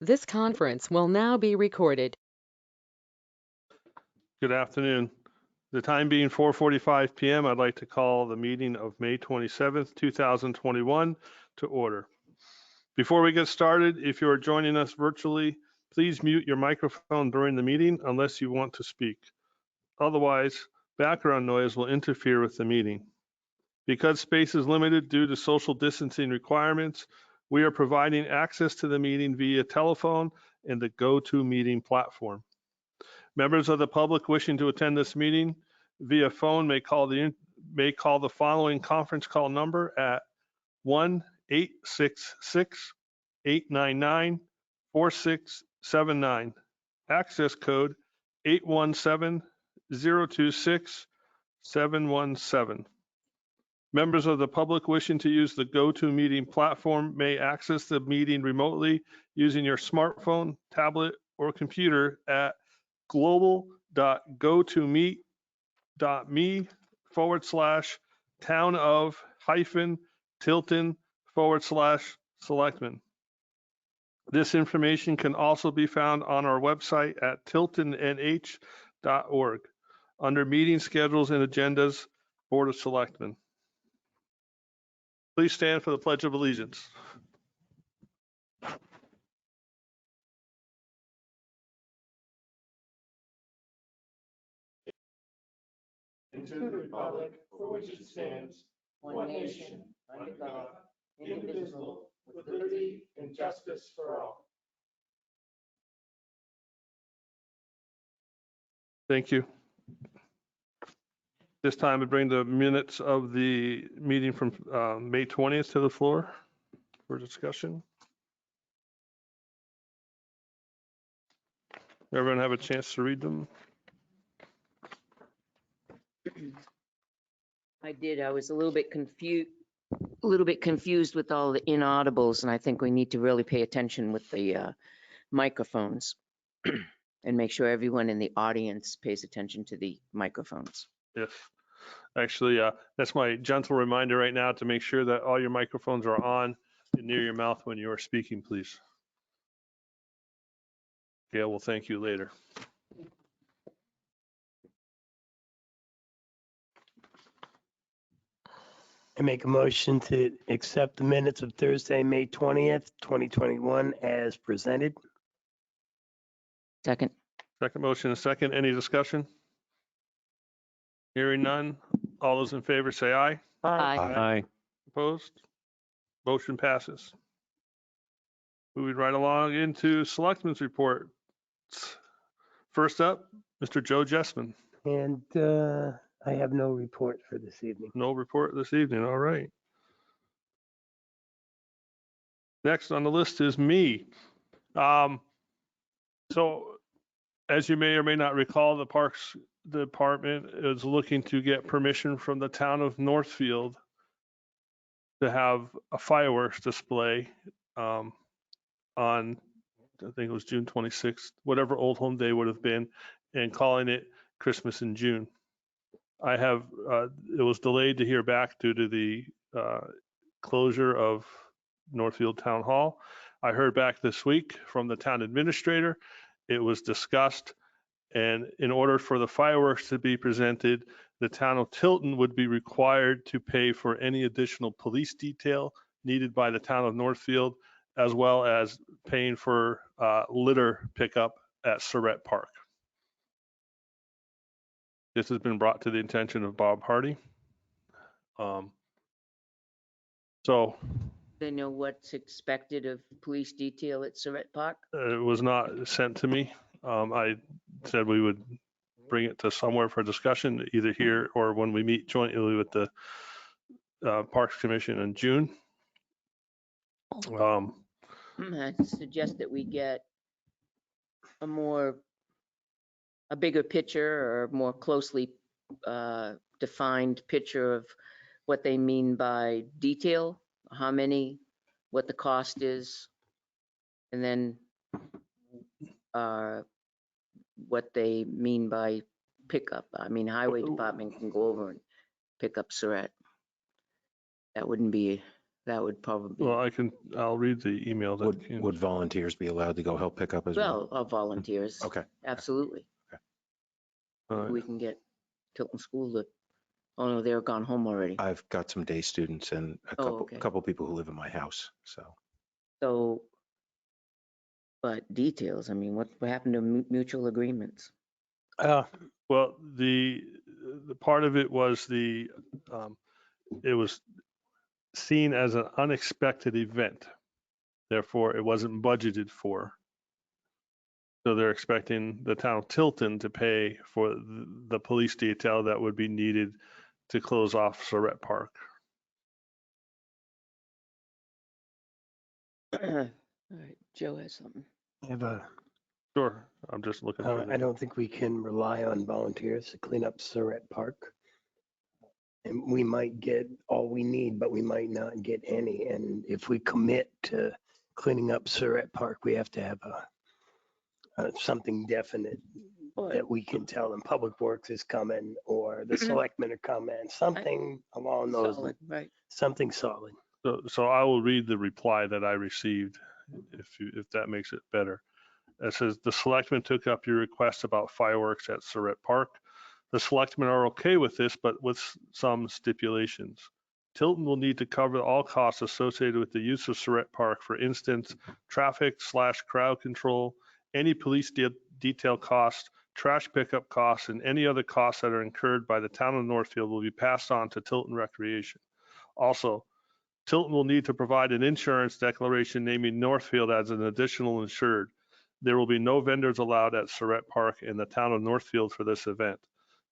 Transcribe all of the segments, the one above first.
This conference will now be recorded. Good afternoon. The time being 4:45 p.m., I'd like to call the meeting of May 27th, 2021 to order. Before we get started, if you are joining us virtually, please mute your microphone during the meeting unless you want to speak. Otherwise, background noise will interfere with the meeting. Because space is limited due to social distancing requirements, we are providing access to the meeting via telephone and the GoToMeeting platform. Members of the public wishing to attend this meeting via phone may call the following conference call number at 1-866-899-4679. Access code 817-026-717. Members of the public wishing to use the GoToMeeting platform may access the meeting remotely using your smartphone, tablet, or computer at global.gotomeet.me/town-of-Tilton/Selectmen. This information can also be found on our website at tiltonnh.org under meeting schedules and agendas, Board of Selectmen. Please stand for the Pledge of Allegiance. And to the republic for which it stands, one nation, under God, indivisible, with liberty and justice for all. Thank you. This time I bring the minutes of the meeting from May 20th to the floor for discussion. Everyone have a chance to read them? I did. I was a little bit confused with all the inaudibles, and I think we need to really pay attention with the microphones and make sure everyone in the audience pays attention to the microphones. Yes. Actually, that's my gentle reminder right now to make sure that all your microphones are on and near your mouth when you are speaking, please. Gail will thank you later. I make a motion to accept the minutes of Thursday, May 20th, 2021 as presented. Second. Second motion and second. Any discussion? Hearing none. All those in favor say aye. Aye. Aye. Opposed? Motion passes. Moving right along into Selectmen's report. First up, Mr. Joe Jessman. And I have no report for this evening. No report this evening. All right. Next on the list is me. So as you may or may not recall, the Parks Department is looking to get permission from the town of Northfield to have a fireworks display on, I think it was June 26th, whatever Old Home Day would have been, and calling it Christmas in June. it was delayed to hear back due to the closure of Northfield Town Hall. I heard back this week from the town administrator. It was discussed, and in order for the fireworks to be presented, the town of Tilton would be required to pay for any additional police detail needed by the town of Northfield, as well as paying for litter pickup at Surratt Park. This has been brought to the attention of Bob Hardy. So They know what's expected of police detail at Surratt Park? it was not sent to me. I said we would bring it to somewhere for discussion, either here or when we meet jointly with the Parks Commission in June. I suggest that we get a bigger picture or more closely defined picture of what they mean by detail, how many, what the cost is, and then what they mean by pickup. I mean, Highway Department can go over and pick up Surratt. That wouldn't be that would probably, Well, I'll read the email that Would, came. would volunteers be allowed to go help pick up as well? well, volunteers. Okay. Absolutely. All right. We can get Tilton School to, oh no, they're gone home already. I've got some day students and a Oh, couple, okay. couple people who live in my house, so. So, but details, I mean, what happened to mutual agreements? Well, the part of it was it was seen as an unexpected event. Therefore, it wasn't budgeted for. So they're expecting the town of Tilton to pay for the police detail that would be needed to close off Surratt Park. All right, Joe has something. I have a, Sure, I'm just looking for I don't think we can rely on volunteers to clean up Surratt Park. And we might get all we need, but we might not get any. And if we commit to cleaning up Surratt Park, we have to have something definite that we can tell them Public Works is coming or the Selectmen are coming, something along those, Solid, right. something solid. So I will read the reply that I received, if that makes it better. It says, the selectmen took up your request about fireworks at Surratt Park. The selectmen are okay with this, but with some stipulations. Tilton will need to cover all costs associated with the use of Surratt Park, for instance, traffic/crowd control, any police detail costs, trash pickup costs, and any other costs that are incurred by the town of Northfield will be passed on to Tilton Recreation. Also, Tilton will need to provide an insurance declaration naming Northfield as an additional insured. There will be no vendors allowed at Surratt Park in the town of Northfield for this event.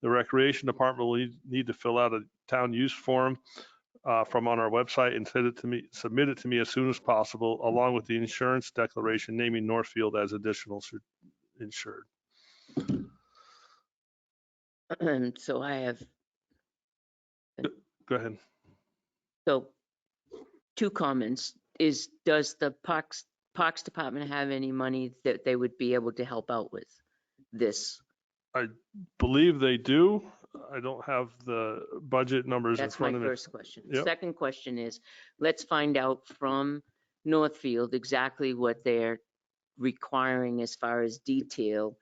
The Recreation Department will need to fill out a town use form from on our website and submit it to me as soon as possible, along with the insurance declaration naming Northfield as additional insured. So I have, Go ahead. so 2 comments. Does the Parks Department have any money that they would be able to help out with this? Believe they do. I don't have the budget numbers in That's my front of me. first question. Yep. Second question is, let's find out from Northfield exactly what they're requiring as far as detail.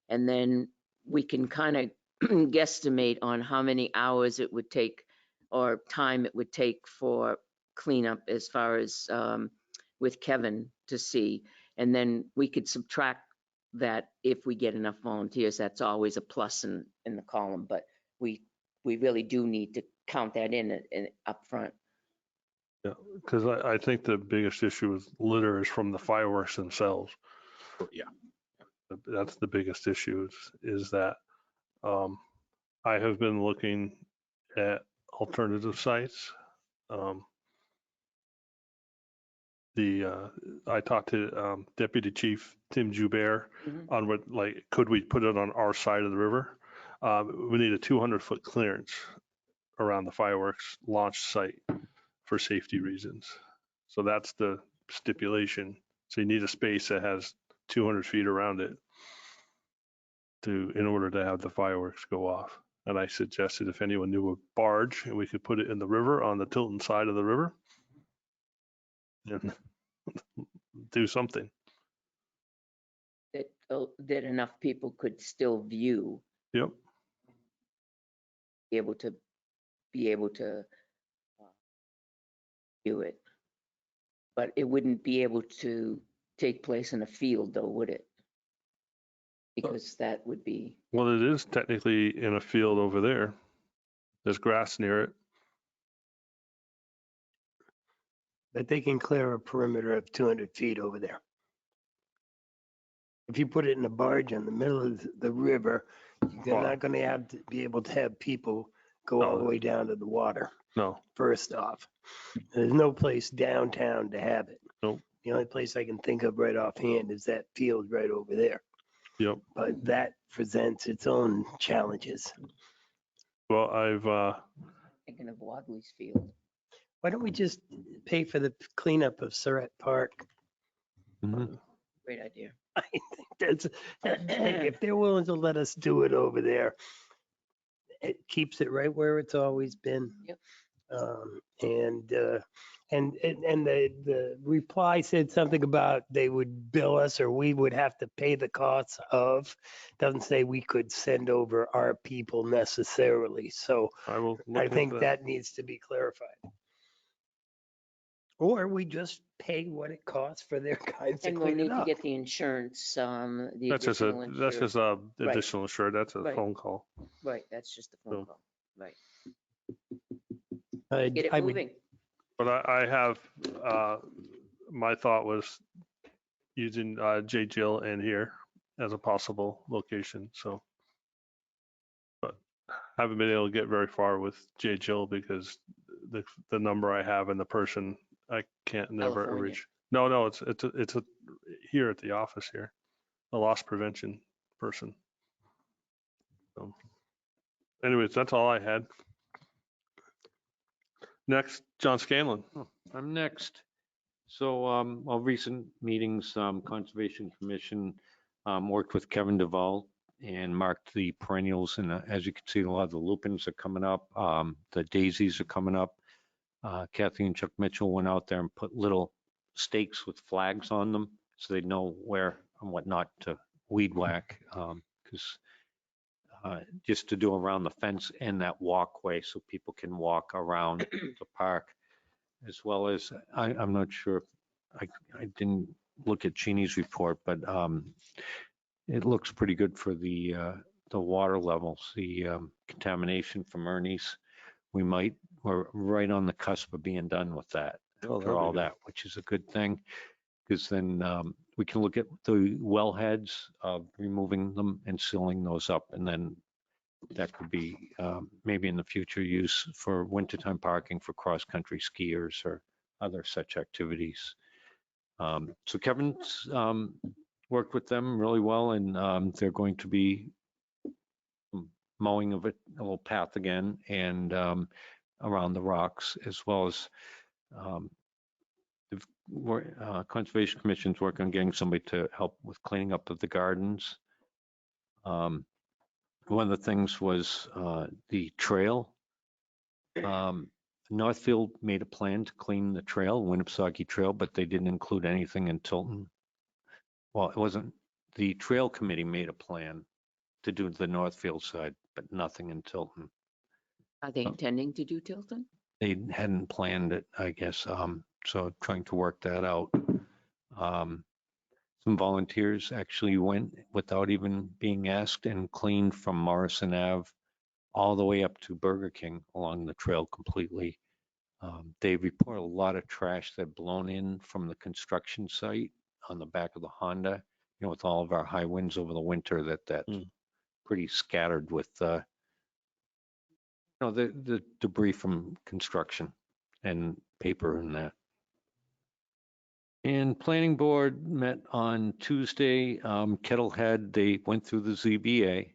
And then we can kind of guesstimate on how many hours it would take or time it would take for cleanup as far as with Kevin to see. And then we could subtract that if we get enough volunteers. That's always a plus in the column, but we really do need to count that in up front. Yeah, because I think the biggest issue with litter is from the fireworks themselves. Yeah. That's the biggest issue is that I have been looking at alternative sites. I talked to Deputy Chief Tim Joubert on what, like, could we put it on our side of the river? We need a 200-foot clearance around the fireworks launch site for safety reasons. So that's the stipulation. So you need a space that has 200 feet around it in order to have the fireworks go off. And I suggested if anyone knew a barge and we could put it in the river on the Tilton side of the river, and do something. That enough people could still view. Yep. Be able to view it. But it wouldn't be able to take place in a field though, would it? Because that would be, Well, it is technically in a field over there. There's grass near it. But they can clear a perimeter of 200 feet over there. If you put it in a barge in the middle of the river, you're not going to be able to have people go all the way down to the water. No. First off, there's no place downtown to have it. Nope. The only place I can think of right offhand is that field right over there. Yep. But that presents its own challenges. Well, I've thinking of Wadley's Field. Why don't we just pay for the cleanup of Surratt Park? Great idea. I think that's, if they're willing to let us do it over there, it keeps it right where it's always been. Yep. And the reply said something about they would bill us or we would have to pay the costs of. Doesn't say we could send over our people necessarily. So I will I look into think that. that needs to be clarified. Or we just pay what it costs for their guys to And we'll clean it need to up. get the insurance, the That's just additional that's insurance. just a additional insured. That's a Right. phone call. Right, that's just a phone So- call. Right. I Get it would moving. But I have, my thought was using J. Jill and here as a possible location, so. But haven't been able to get very far with J. Jill because the number I have and the person I can't never California. reach. No, it's here at the office here, a loss prevention person. So anyways, that's all I had. Next, John Scanlon. I'm next. So, our recent meetings, Conservation Commission, worked with Kevin Duvall and marked the perennials. And as you can see, a lot of the lupins are coming up. The daisies are coming up. Kathy and Chuck Mitchell went out there and put little stakes with flags on them so they know where and what not to weed whack. Because just to do around the fence and that walkway so people can walk around the park. As well as, I'm not sure, I didn't look at Jeannie's report, but it looks pretty good for the water levels, the contamination from Ernie's. We're right on the cusp of being done with that, Oh, after that'll be all good. that, which is a good thing. Because then we can look at the wellheads, removing them and sealing those up. And then that could be maybe in the future use for wintertime parking for cross-country skiers or other such activities. So Kevin's worked with them really well, and they're going to be mowing of it, a little path again, and around the rocks, as well as the Conservation Commission's working on getting somebody to help with cleaning up of the gardens. One of the things was the trail. Northfield made a plan to clean the trail, Winnipesaukee Trail, but they didn't include anything in Tilton. Well, it wasn't, the trail committee made a plan to do the Northfield side, but nothing in Tilton. Are they intending to do Tilton? They hadn't planned it, I guess, so trying to work that out. Some volunteers actually went without even being asked and cleaned from Morrison Ave all the way up to Burger King along the trail completely. They report a lot of trash that had blown in from the construction site on the back of the Honda, with all of our high winds over the winter, that's pretty scattered with, the debris from construction and paper and that. And planning board met on Tuesday, Kettlehead, they went through the ZBA.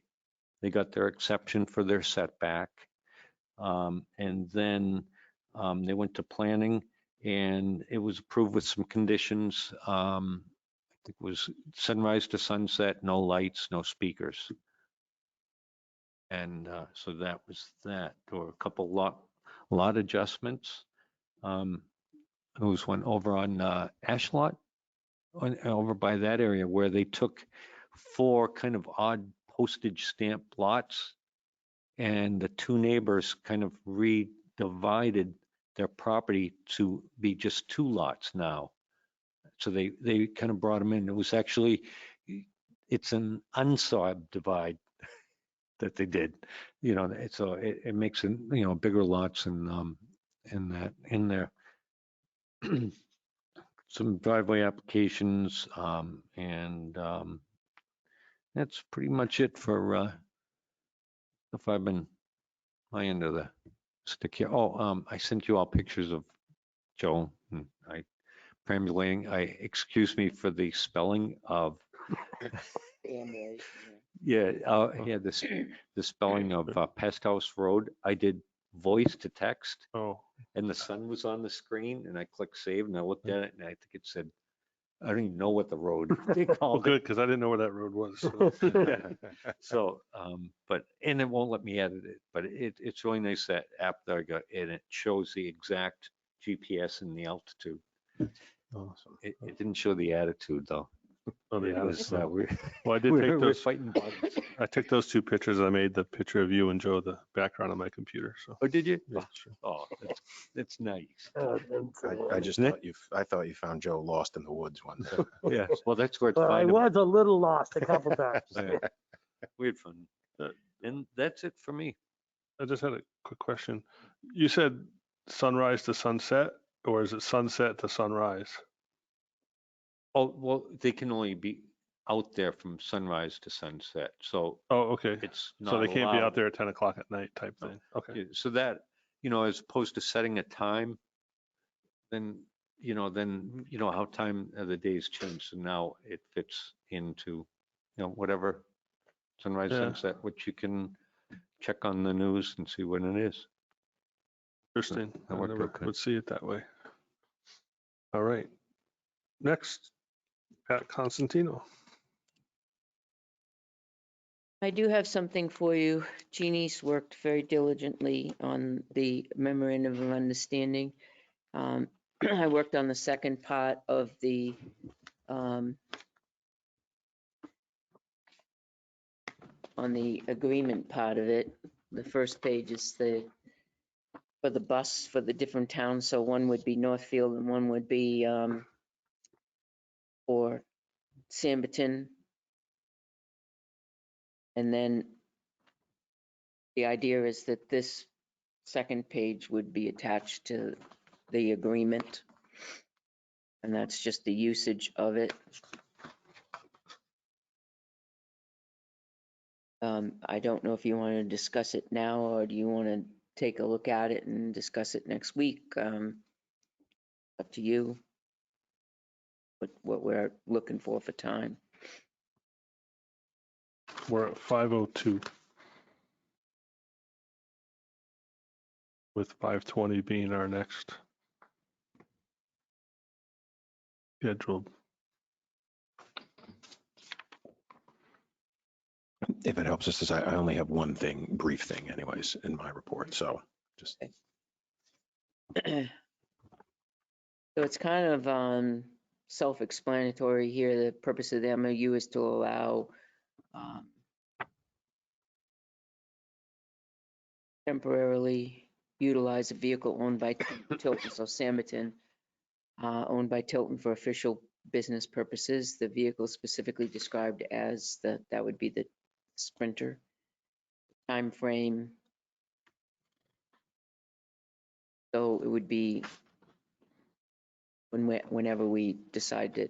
They got their exception for their setback. And then they went to planning and it was approved with some conditions. I think it was sunrise to sunset, no lights, no speakers. And so that was that. There were a couple lot adjustments. There was one over on Ashlot, over by that area where they took 4 kind of odd postage stamp lots, and the 2 neighbors kind of redivided their property to be just 2 lots now. So they kind of brought them in. It was actually, it's an unsawed divide that they did, so it makes it, bigger lots and that in there. Some driveway applications, and that's pretty much it for if I've been my end of the stick here. Oh, I sent you all pictures of Joe. And I perambulating. Excuse me for the spelling of. Yeah, the spelling of Pest House Road. I did voice to text. Oh, And the sun was on the screen and I clicked save and I looked at it and I think it said, I don't even know what the road they well, called good, because I didn't know where that road was. So. it. So, and it won't let me edit it, but it's really nice, that app that I got, and it shows the exact GPS and the altitude. Awesome. It didn't show the attitude though. Oh, the It was, attitude. we're, Well, I did take we're those, fighting bugs. I took those two pictures. I made the picture of you and Joe the background on my computer, so. Oh, did you? Yeah, sure. Oh, that's nice. I just Nick? thought you found Joe lost in the woods one day. Yeah, well, that's where it's Well, I findable. was a little lost a couple times. Yeah. We had fun. Uh, And that's it for me. I just had a quick question. You said sunrise to sunset, or is it sunset to sunrise? Oh, well, they can only be out there from sunrise to sunset, so Oh, okay. it's not So they can't be out allowed. there at 10 o'clock at night type No. thing. Okay. Yeah, so that, as opposed to setting a time, then, how time of the days change. So now it fits into, whatever sunrise, Yeah. sunset, which you can check on the news and see when it is. Interesting. that I worked never okay. would see it that way. All right. Next, Pat Constantino. I do have something for you. Jeannie's worked very diligently on the memorandum of understanding. I worked on the second part of the on the agreement part of it. The first page is for the bus for the different towns. So one would be Northfield and one would be for Samberton. And then the idea is that this second page would be attached to the agreement. And that's just the usage of it. I don't know if you want to discuss it now or do you want to take a look at it and discuss it next week? Up to you. What we're looking for time. We're at 5:02. With 5:20 being our next scheduled. If it helps us, I only have one brief thing anyways, in my report, so just. So it's kind of self-explanatory here. The purpose of the MOU is to allow temporarily utilize a vehicle owned by Tilton, so Samberton, owned by Tilton for official business purposes. The vehicle is specifically described as that would be the Sprinter. Time frame. So it would be whenever we decide to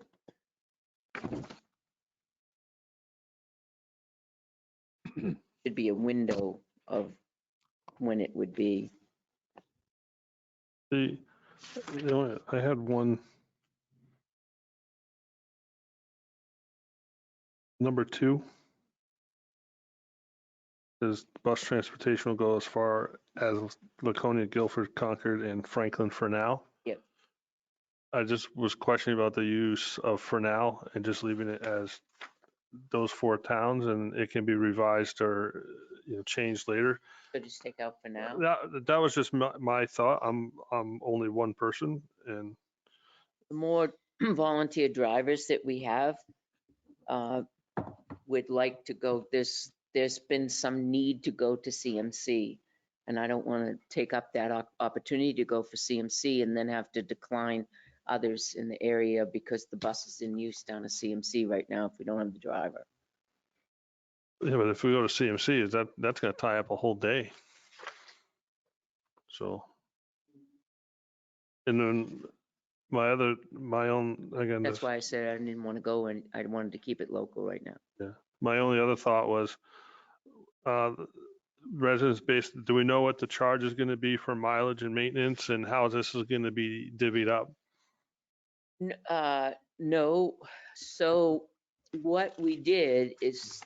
should be a window of when it would be. I had one. Number 2 is bus transportation will go as far as Laconia, Guilford, Concord, and Franklin for now. Yep. I just was questioning about the use of for now and just leaving it as those 4 towns, and it can be revised or changed later. So just take out for now. That was just my thought. I'm only one person, and The more volunteer drivers that we have, would like to go, there's been some need to go to CMC. And I don't want to take up that opportunity to go for CMC and then have to decline others in the area because the bus is in use down at CMC right now if we don't have the driver. yeah, but if we go to CMC, that's going to tie up a whole day. So, and then my own, again, That's why I said I didn't want to go and I wanted to keep it local right now. my only other thought was residence based, do we know what the charge is going to be for mileage and maintenance and how this is going to be divvied up? No, so what we did is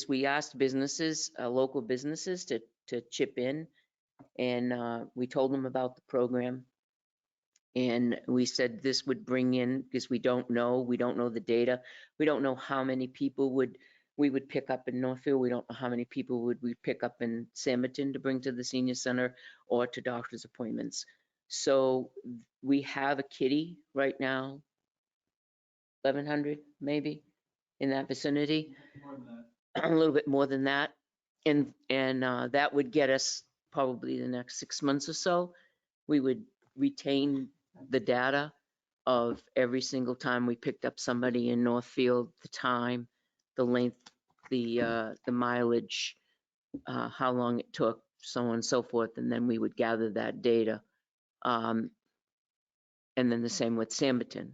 we asked businesses, local businesses to chip in. And we told them about the program. And we said this would bring in, because we don't know the data. We don't know how many people we would pick up in Northfield. We don't know how many people would we pick up in Samerton to bring to the senior center or to doctor's appointments. So we have a kitty right now, 1,100 maybe in that vicinity, a little bit more than that. And that would get us probably the next 6 months or so. We would retain the data of every single time we picked up somebody in Northfield, the time, the length, the mileage, how long it took, so on and so forth, and then we would gather that data. And then the same with Samberton.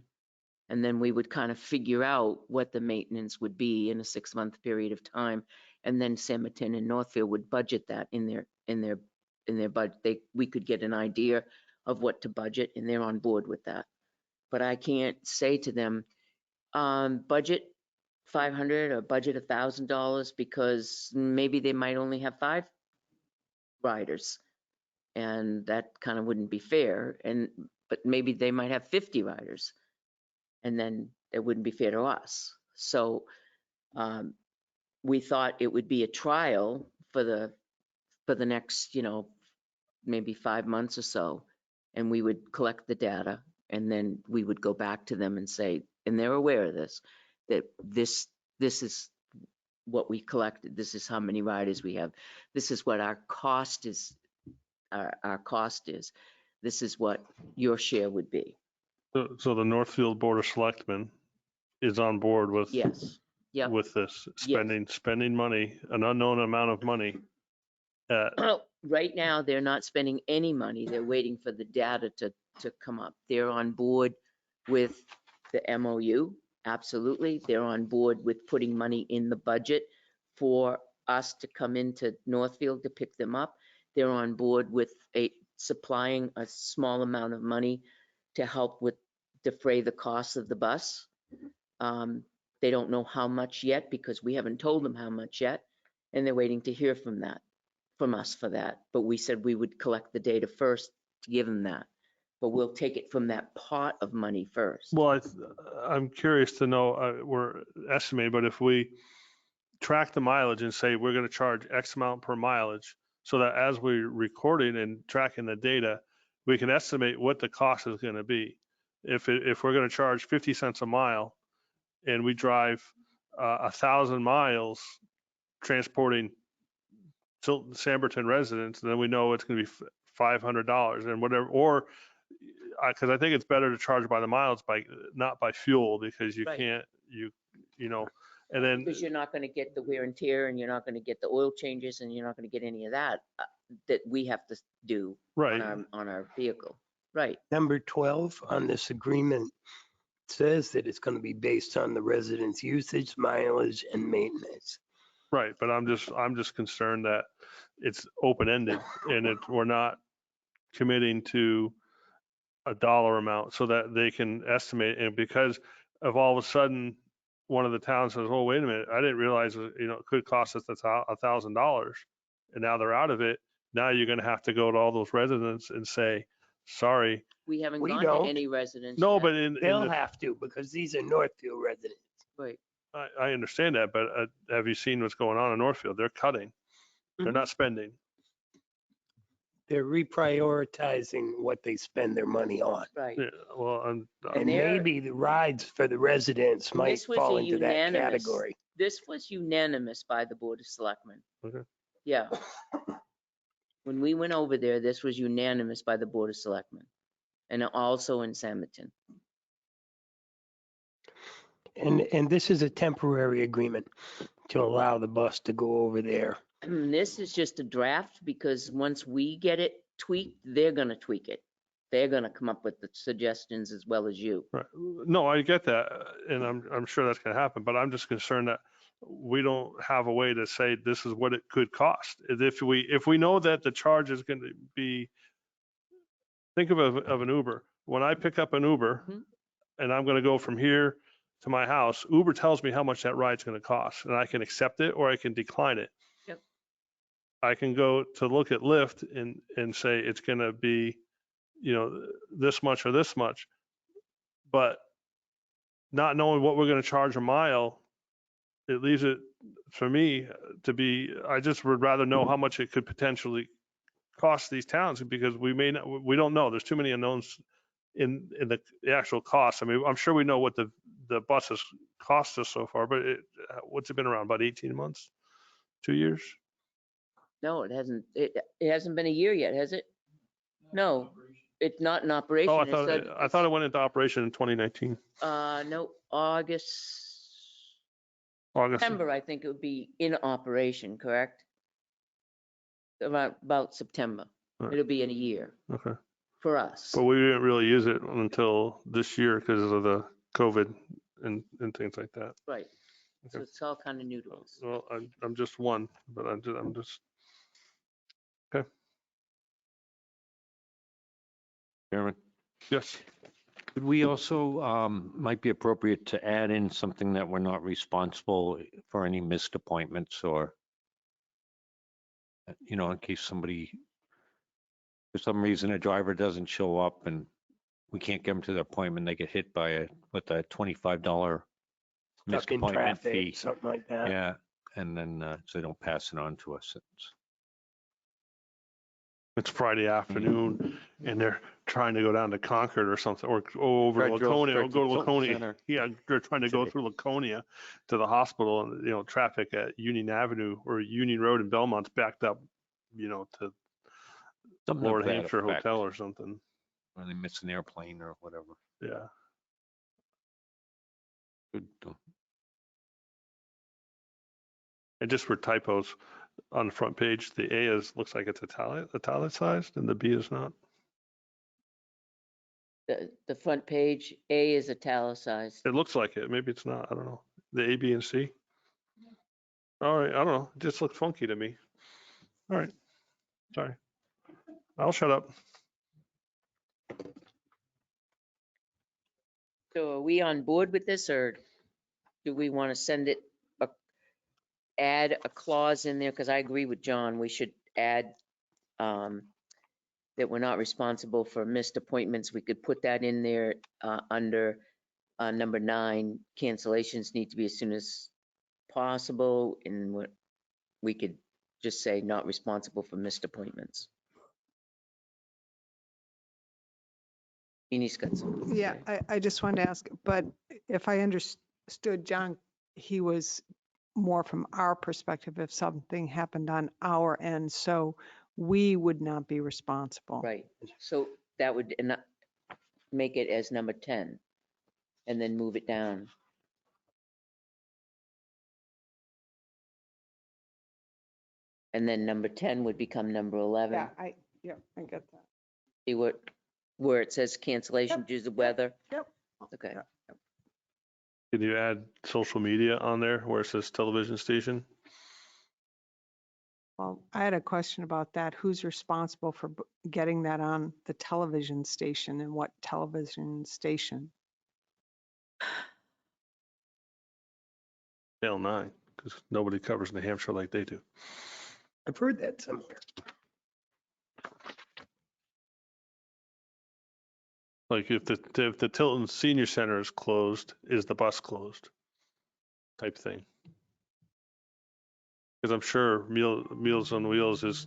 And then we would kind of figure out what the maintenance would be in a 6-month period of time. And then Samberton and Northfield would budget that in their budget. We could get an idea of what to budget, and they're on board with that. But I can't say to them, budget 500 or budget $1,000, because maybe they might only have 5 riders, and that kind of wouldn't be fair. But maybe they might have 50 riders, and then it wouldn't be fair to us. So we thought it would be a trial for the next, maybe 5 months or so, and we would collect the data, and then we would go back to them and say, and they're aware of this, that this is what we collected. This is how many riders we have. This is what our cost is. Our cost is. This is what your share would be. So the Northfield Board of Selectmen is on board with Yes. Yep. with this spending money, an unknown amount of money. Right now, they're not spending any money. They're waiting for the data to come up. They're on board with the MOU. Absolutely. They're on board with putting money in the budget for us to come into Northfield to pick them up. They're on board with supplying a small amount of money to help with defray the cost of the bus. They don't know how much yet, because we haven't told them how much yet, and they're waiting to hear from us for that. But we said we would collect the data first to give them that, but we'll take it from that pot of money first. Well, I'm curious to know, we're estimating, but if we track the mileage and say we're going to charge X amount per mileage, so that as we're recording and tracking the data, we can estimate what the cost is going to be. If we're going to charge 50 cents a mile and we drive 1,000 miles transporting Tilton, Samberton residents, then we know it's going to be $500 and whatever, or because I think it's better to charge by the miles, not by fuel, because you Right. can't, and then Because you're not going to get the wear and tear, and you're not going to get the oil changes, and you're not going to get any of that that we have to do right. on our vehicle. Right. Number 12 on this agreement says that it's going to be based on the residents' usage, mileage, and maintenance. Right, but I'm just concerned that it's open-ended and we're not committing to a dollar amount so that they can estimate. And because of all of a sudden, one of the towns says, "Oh, wait a minute, I didn't realize it could cost us $1,000," and now they're out of it. Now you're going to have to go to all those residents and say, "Sorry." We haven't We gone don't. to any residents No, yet. but They'll have to, because these are Northfield residents. Right. I understand that, but have you seen what's going on in Northfield? They're cutting. They're not spending. They're reprioritizing what they spend their money on. Right. Yeah, well, And they're- maybe the rides for the residents And might this was fall a into that unanimous- category. This was unanimous by the Board of Selectmen. Okay. Yeah. When we went over there, this was unanimous by the Board of Selectmen, and also in Samerton. And this is a temporary agreement to allow the bus to go over there. This is just a draft, because once we get it tweaked, they're gonna tweak it. They're gonna come up with the suggestions as well as you. Right. No, I get that, and I'm sure that's going to happen. But I'm just concerned that we don't have a way to say this is what it could cost. If we know that the charge is going to be, think of an Uber. When I pick up an Uber, Mhm. and I'm going to go from here to my house, Uber tells me how much that ride's going to cost, and I can accept it or I can decline it. Yep. I can go to look at Lyft and say it's going to be, this much or this much, but not knowing what we're going to charge a mile, it leaves it, for me, to be, I just would rather know how much it could potentially cost these towns, because we don't know. There's too many unknowns in the actual cost. I mean, I'm sure we know what the buses cost us so far, but what's it been around, about 18 months, 2 years? No, it hasn't been a year yet, has it? No, it's not in operation. Oh, It said I thought it went into operation in 2019, no, August. September, I think it would be in operation, correct? About September. Right. It'll be in a year Okay. for us. But we didn't really use it until this year because of the COVID and things like that. Right. So Okay. it's all kind of new to us. Well, I'm just one, but I'm just, okay. Chairman, Yes. could we also, might be appropriate to add in something that we're not responsible for any missed appointments or, in case somebody, for some reason, a driver doesn't show up and we can't get them to the appointment, they get hit by a $25 missed Stuck in appointment traffic, fee. something like that. Yeah, and then, so they don't pass it on to us. It's Friday afternoon and they're trying to go down to Concord or something, or over to Right, drove Laconia, or straight to go to Tilton Laconia. Center. Yeah, they're trying to go through Laconia to the hospital, and, traffic at Union Avenue or Union Road in Belmont's backed up, to Something Lord of that Hampshire effect, Hotel or something. or they miss an airplane or whatever. Yeah. Good. And just for typos, on the front page, the A looks like it's italicized and the B is not. The front page, A is italicized. It looks like it. Maybe it's not. I don't know. The A, B, and C. All right. I don't know. It just looks funky to me. All right. Sorry. I'll shut up. So are we on board with this, or do we want to send it, add a clause in there? Because I agree with John, we should add that we're not responsible for missed appointments. We could put that in there under number 9, cancellations need to be as soon as possible, and we could just say not responsible for missed appointments. Jeannie's got something to Yeah, say. I just wanted to ask, but if I understood John, he was more from our perspective if something happened on our end, so we would not be responsible. Right, so that would make it as number 10, and then move it down. And then number 10 would become number 11. Yeah, I get that. See where it says cancellation Yep, due to weather? Yep. Okay. Yeah. Can you add social media on there where it says television station? Well, I had a question about that. Who's responsible for getting that on the television station, and what television station? Channel 9, because nobody covers New Hampshire like they do. I've heard that somewhere. Like if the Tilton Senior Center is closed, is the bus closed? Type thing. Because I'm sure Meals on Wheels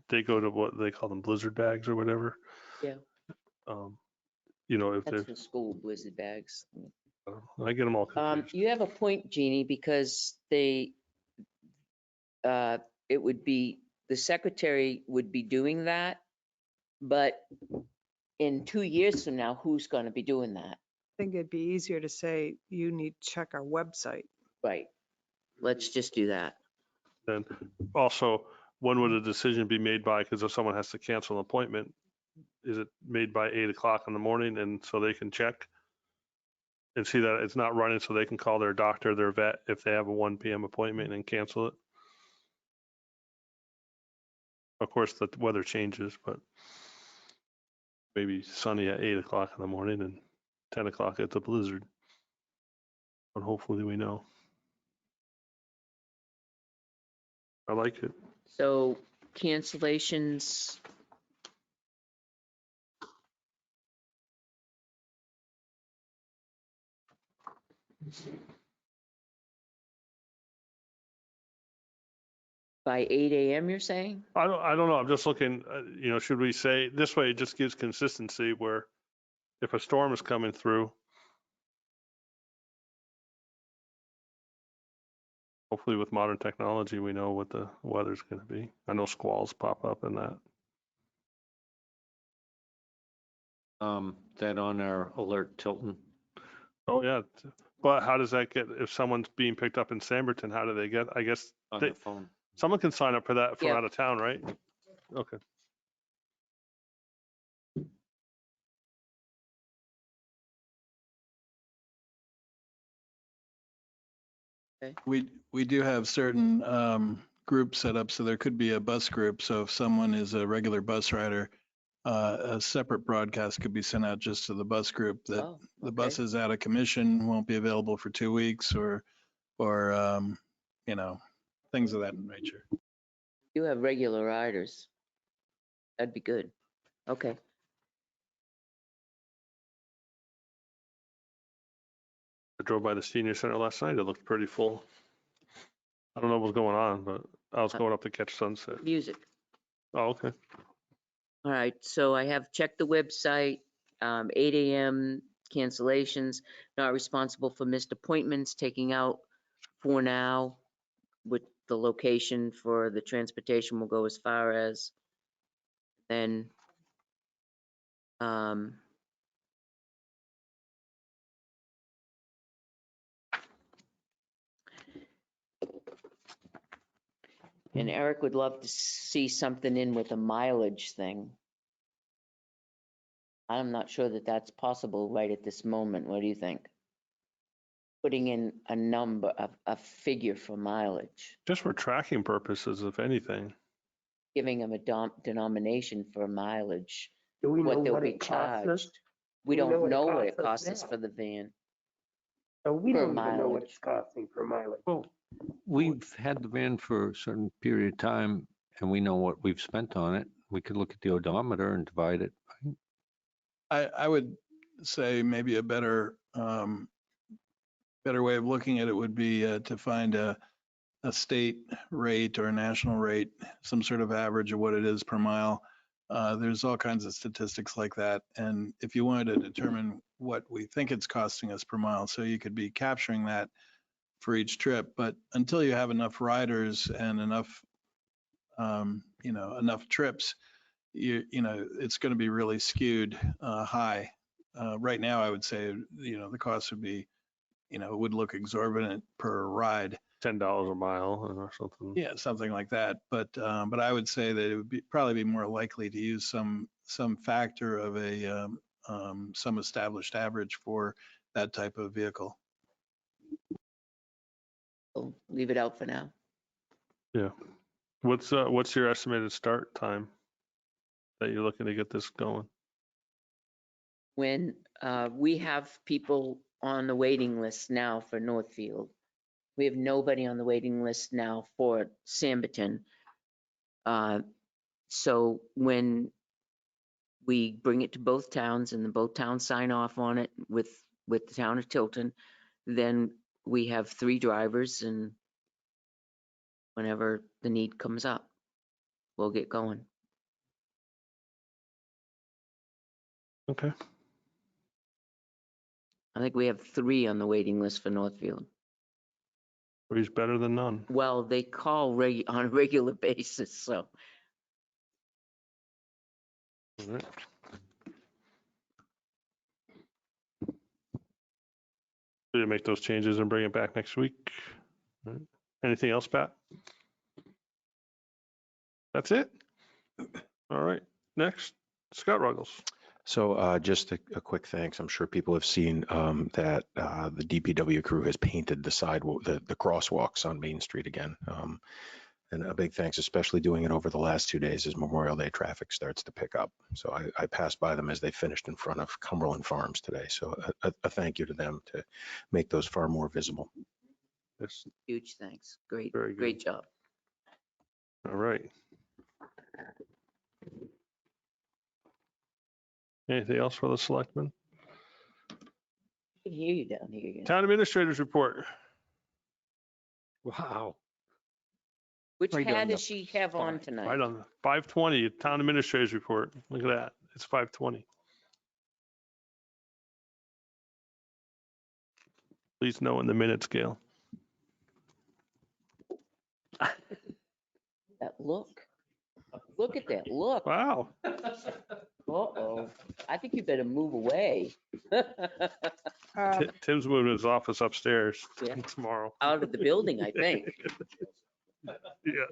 they go to what they call them, blizzard bags or whatever. Yeah. If That's they're, the school blizzard bags. I get them all confused. You have a point, Jeannie, because it would be, the secretary would be doing that, but in 2 years from now, who's going to be doing that? I think it'd be easier to say, you need to check our website. Right. Let's just do that. And also, when would a decision be made by, because if someone has to cancel an appointment, is it made by 8 o'clock in the morning, and so they can check and see that it's not running, so they can call their doctor, their vet, if they have a 1 p.m. appointment, and cancel it? Of course, the weather changes, but maybe sunny at 8 o'clock in the morning and 10 o'clock it's a blizzard. But hopefully we know. I like it. So cancellations. By 8 AM, you're saying? I don't know. I'm just looking, should we say, this way it just gives consistency where if a storm is coming through, hopefully with modern technology, we know what the weather's going to be. I know squalls pop up in that. That on our alert Tilton. Oh, yeah. But how does that get, if someone's being picked up in Samberton, how do they get, I guess, On They- the phone. someone can sign up for that from Yeah. out of town, right? Okay. We do have certain groups set up, so there could be a bus group. So if someone is a regular bus rider, a separate broadcast could be sent out just to the bus group that Oh, the okay. bus is out of commission, won't be available for 2 weeks, or things of that nature. You have regular riders. That'd be good. Okay. I drove by the senior center last night. It looked pretty full. I don't know what was going on, but I was going up to catch sunset. Music. Oh, okay. All right, so I have checked the website, 8 AM cancellations, not responsible for missed appointments, taking out for now with the location for the transportation will go as far as then. And Eric would love to see something in with a mileage thing. I'm not sure that that's possible right at this moment. What do you think? Putting in a number, a figure for mileage, Just for tracking purposes, if anything. giving them a denomination for mileage, Do we know what they'll what be it costs us? charged. We Do we know don't what it know what it costs us costs us now? for the van. So we for don't even know what mileage. it's costing for mileage. Well, we've had the van for a certain period of time and we know what we've spent on it. We could look at the odometer and divide it. I would say maybe a better way of looking at it would be to find a state rate or a national rate, some sort of average of what it is per mile. There's all kinds of statistics like that. And if you wanted to determine what we think it's costing us per mile, so you could be capturing that for each trip. But until you have enough riders and enough, enough trips, it's going to be really skewed high. Right now, I would say, the cost would be, it would look exorbitant per ride. $10 a mile or something. Yeah, something like that. But I would say that it would probably be more likely to use some factor of some established average for that type of vehicle. We'll leave it out for now. Yeah. What's your estimated start time that you're looking to get this going? When we have people on the waiting list now for Northfield. We have nobody on the waiting list now for Samberton. So when we bring it to both towns and the both towns sign off on it with the town of Tilton, then we have 3 drivers, and whenever the need comes up, we'll get going. Okay. I think we have 3 on the waiting list for Northfield. Three's better than none. Well, they call on a regular basis, so. All right. So you make those changes and bring it back next week. All right. Anything else, Pat? That's it? All right. Next, Scott Ruggles. So just a quick thanks. I'm sure people have seen that the DPW crew has painted the the crosswalks on Main Street again. And a big thanks, especially doing it over the last 2 days as Memorial Day traffic starts to pick up. So I passed by them as they finished in front of Cumberland Farms today. So a thank you to them to make those far more visible. Yes. Huge thanks. Great, Very good. great job. All right. Anything else for the selectmen? I can hear you down here. Town administrators report. Wow. Which Right on hat the does she have on tonight? Right on 520, Town Administrator's Report. Look at that. It's 520. Please know in the minute scale. That look. Look at that look. Wow. Uh-oh. I think you better move away. Tim's moving his office upstairs Yeah. tomorrow. Out of the building, I think. Yeah.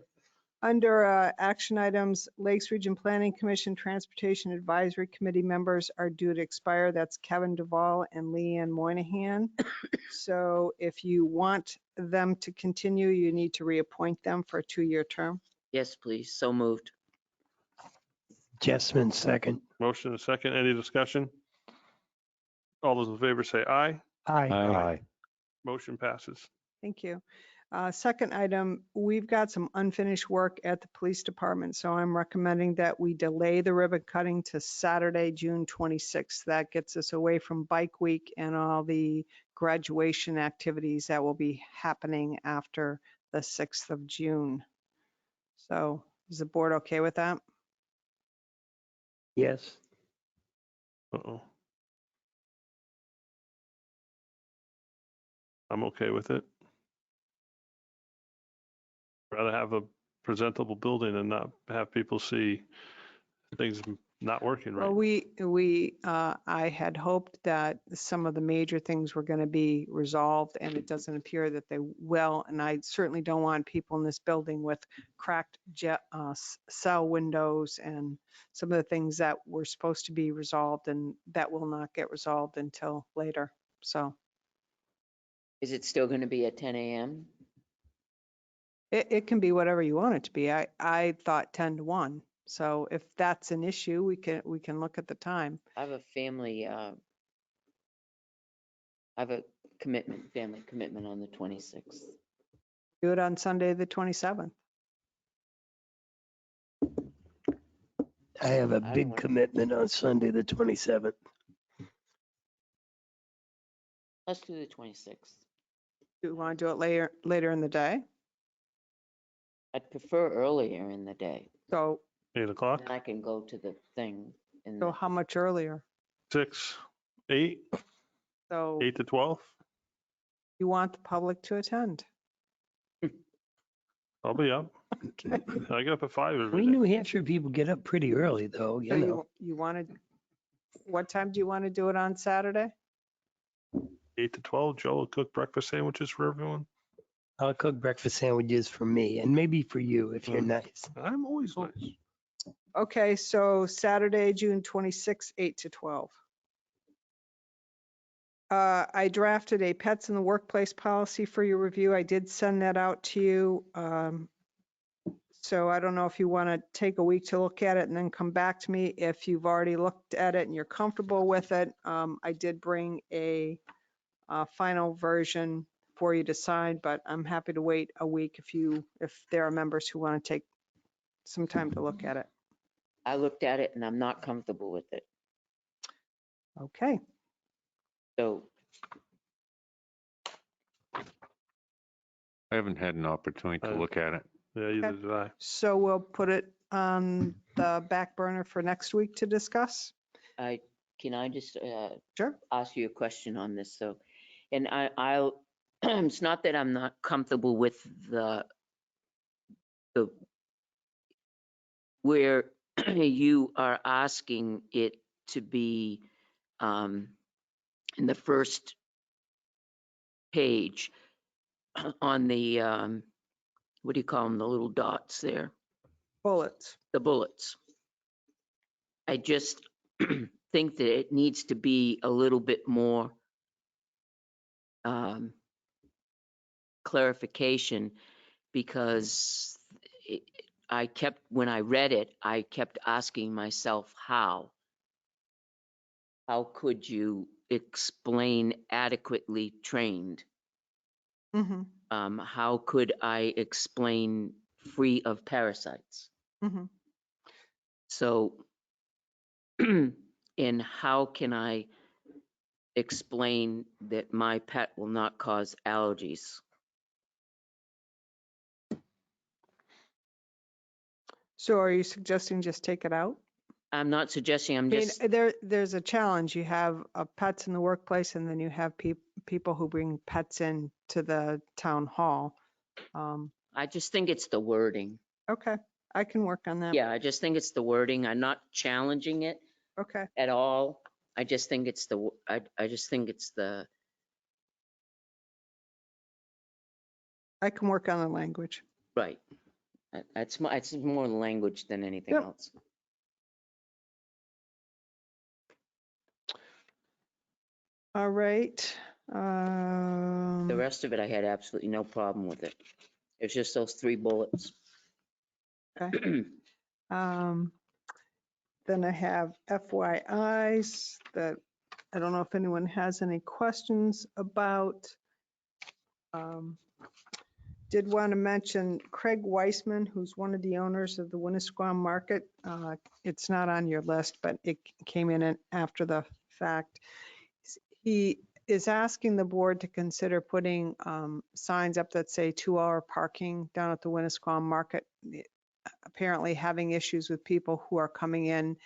Under action items, Lakes Region Planning Commission Transportation Advisory Committee members are due to expire. That's Kevin Duvall and Leanne Moynihan. So if you want them to continue, you need to reappoint them for a 2-year term. Yes, please. So moved. Jessman, second. Motion and a second. Any discussion? All those in favor say aye. Aye. Aye. Motion passes. Thank you. Second item, we've got some unfinished work at the police department, so I'm recommending that we delay the ribbon cutting to Saturday, June 26th. That gets us away from Bike Week and all the graduation activities that will be happening after the 6th of June. So is the board okay with that? Yes. Uh-oh. I'm okay with it. Rather have a presentable building and not have people see things not working Well, right. I had hoped that some of the major things were going to be resolved, and it doesn't appear that they will. And I certainly don't want people in this building with cracked cell windows and some of the things that were supposed to be resolved, and that will not get resolved until later. So Is it still going to be at 10 a.m.? it can be whatever you want it to be. I thought 10 to 1. So if that's an issue, we can look at the time. I have a family, I have a family commitment on the 26th. Do it on Sunday, the 27th. I have a I don't big wanna- commitment on Sunday, the 27th. Let's do the 26th. Do you want to do it later in the day? I'd prefer earlier in the day. So 8 o'clock, Then I can go to the thing. So how much earlier? 6, 8, So 8 to 12. you want the public to attend? I'll be up. Okay. I get up at 5 every We day. New Hampshire people get up pretty early though, So you know. you wanted, what time do you want to do it on Saturday? 8 to 12. Joe will cook breakfast sandwiches for everyone. I'll cook breakfast sandwiches for me and maybe for you if you're Mm. nice. I'm always nice. Okay, so Saturday, June 26, 8 to 12. I drafted a pets in the workplace policy for your review. I did send that out to you. So I don't know if you want to take a week to look at it and then come back to me. If you've already looked at it and you're comfortable with it, I did bring a final version for you to sign, but I'm happy to wait a week if there are members who want to take some time to look at it. I looked at it and I'm not comfortable with it. Okay. I So haven't had an opportunity to look at it. Yeah, either did I. So we'll put it on the back burner for next week to discuss? can I just Sure. ask you a question on this? So, and I'll, it's not that I'm not comfortable with the where you are asking it to be in the first page on the, what do you call them, the little dots there, Bullets. the bullets. I just think that it needs to be a little bit more clarification, because when I read it, I kept asking myself, how? How could you explain adequately trained? Mm-hmm. How could I explain free of parasites? Mm-hmm. So, and how can I explain that my pet will not cause allergies? So are you suggesting just take it out? I'm not suggesting, I I'm mean, just, there's a challenge. You have pets in the workplace and then you have people who bring pets in to the town hall. I just think it's the wording. Okay, I can work on that. Yeah, I just think it's the wording. I'm not challenging it Okay, at all. I just think it's I just think it's the, I can work on the language. right. It's more language than anything Yep. else. All right. The rest of it, I had absolutely no problem with it. It's just those 3 bullets. Okay. Then I have FYIs that I don't know if anyone has any questions about. Did want to mention Craig Weissman, who's one of the owners of the Winnisquam Market. It's not on your list, but it came in after the fact. He is asking the board to consider putting signs up that say 2-hour parking down at the Winnisquam Market. Apparently having issues with people who are coming in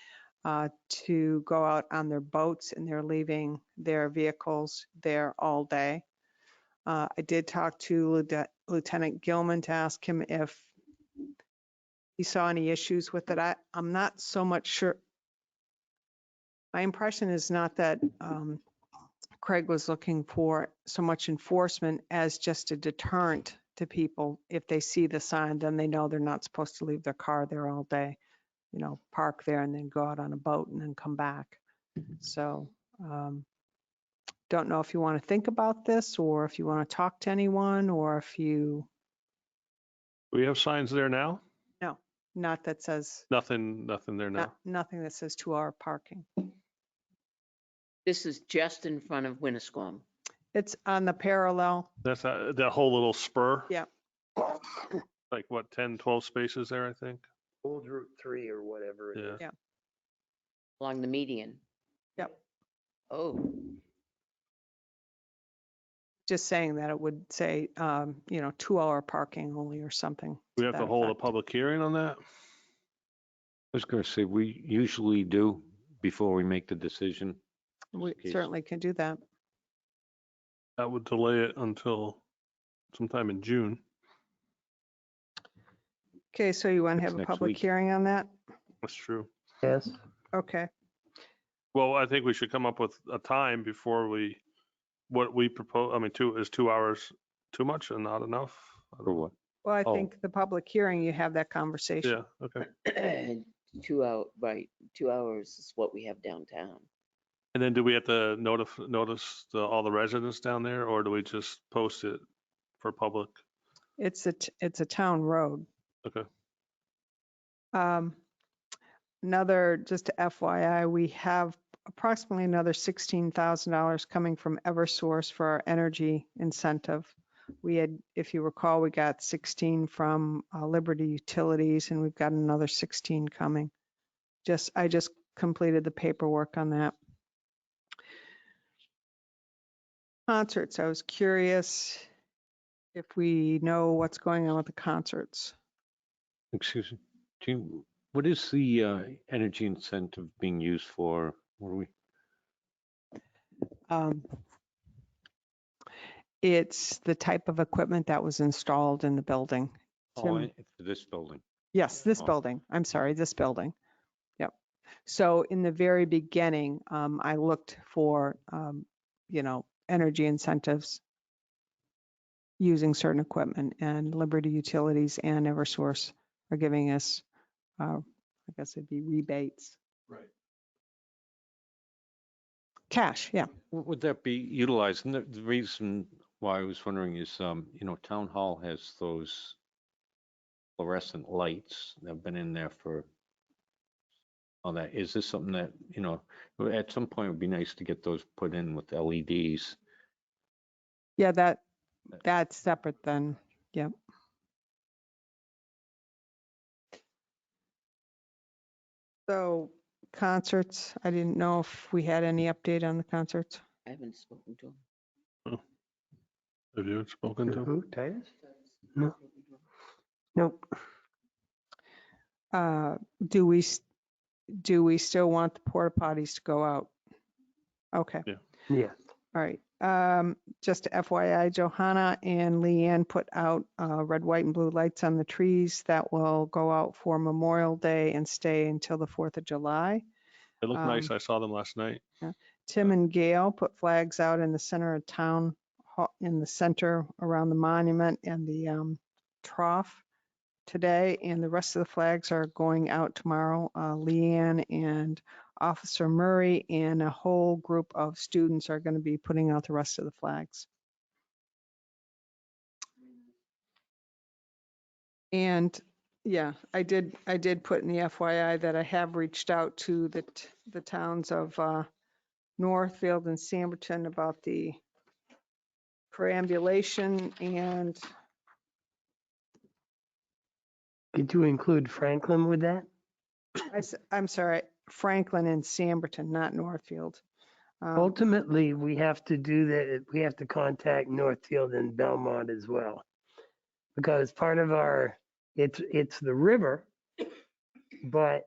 to go out on their boats and they're leaving their vehicles there all day. I did talk to Lieutenant Gilman to ask him if he saw any issues with it. I'm not so much sure. My impression is not that Craig was looking for so much enforcement as just a deterrent to people. If they see the sign, then they know they're not supposed to leave their car there all day, you know, park there and then go out on a boat and then come back. So don't know if you want to think about this or if you want to talk to anyone or if you, We have signs there now? no, not that says, Nothing there now. nothing that says 2-hour parking. This is just in front of Winnisquam. It's on the parallel. That's that whole little spur? Yeah. Like what, 10, 12 spaces there, I think? Old Route 3 or whatever it is. Yeah. Along the median. Yep. Oh, Just saying that it would say, 2-hour parking only or something. We have that to hold a effect. public hearing on that? I was going to say, we usually do before we make the decision. We Case. certainly can do that. That would delay it until sometime in June. Okay, so you want to That's have a next public week. hearing on that? That's true. Yes. Okay. Well, I think we should come up with a time before what we propose. I mean, 2 hours too much and not enough? Or what? Well, I Oh. think the public hearing, you have that conversation. Yeah, okay. 2 hour, right, 2 hours is what we have downtown. And then do we have to notice all the residents down there, or do we just post it for public? It's a town road. Okay. Another, just FYI, we have approximately another $16,000 coming from Eversource for our energy incentive. We had, if you recall, we got 16 from Liberty Utilities and we've got another 16 coming. I just completed the paperwork on that. Concerts, I was curious if we know what's going on with the concerts. Excuse me. What is the energy incentive being used for? What are we? It's the type of equipment that was installed in the building. Oh, Tim? for this building. Yes, this Oh. building. I'm sorry, this building. Yep. So in the very beginning, I looked for, energy incentives using certain equipment, and Liberty Utilities and Eversource are giving us, I guess it'd be rebates. Right. Cash, yeah. Would that be utilized? And the reason why I was wondering is, Town Hall has those fluorescent lights that have been in there for all that. Is this something that, at some point it would be nice to get those put in with LEDs? Yeah, that's separate then, yep. So concerts, I didn't know if we had any update on the concerts. I haven't spoken to him. Have you spoken to? Who, Titus? No. Nope. Do we, do we still want the porta potties to go out? Okay. Yeah. All right. Just FYI, Johanna and Leanne put out red, white, and blue lights on the trees that will go out for Memorial Day and stay until the 4th of July. They look nice. I saw them last night. Tim and Gail put flags out in the center of town, in the center around the monument and the trough today, and the rest of the flags are going out tomorrow. Leanne and Officer Murray and a whole group of students are going to be putting out the rest of the flags. And yeah, I did put in the FYI that I have reached out to the towns of Northfield and Samberton about the perambulation, and Did you include Franklin with that? I'm sorry, Franklin and Samberton, not Northfield. Ultimately, we have to do that. We have to contact Northfield and Belmont as well. Because part of our, it's the river, but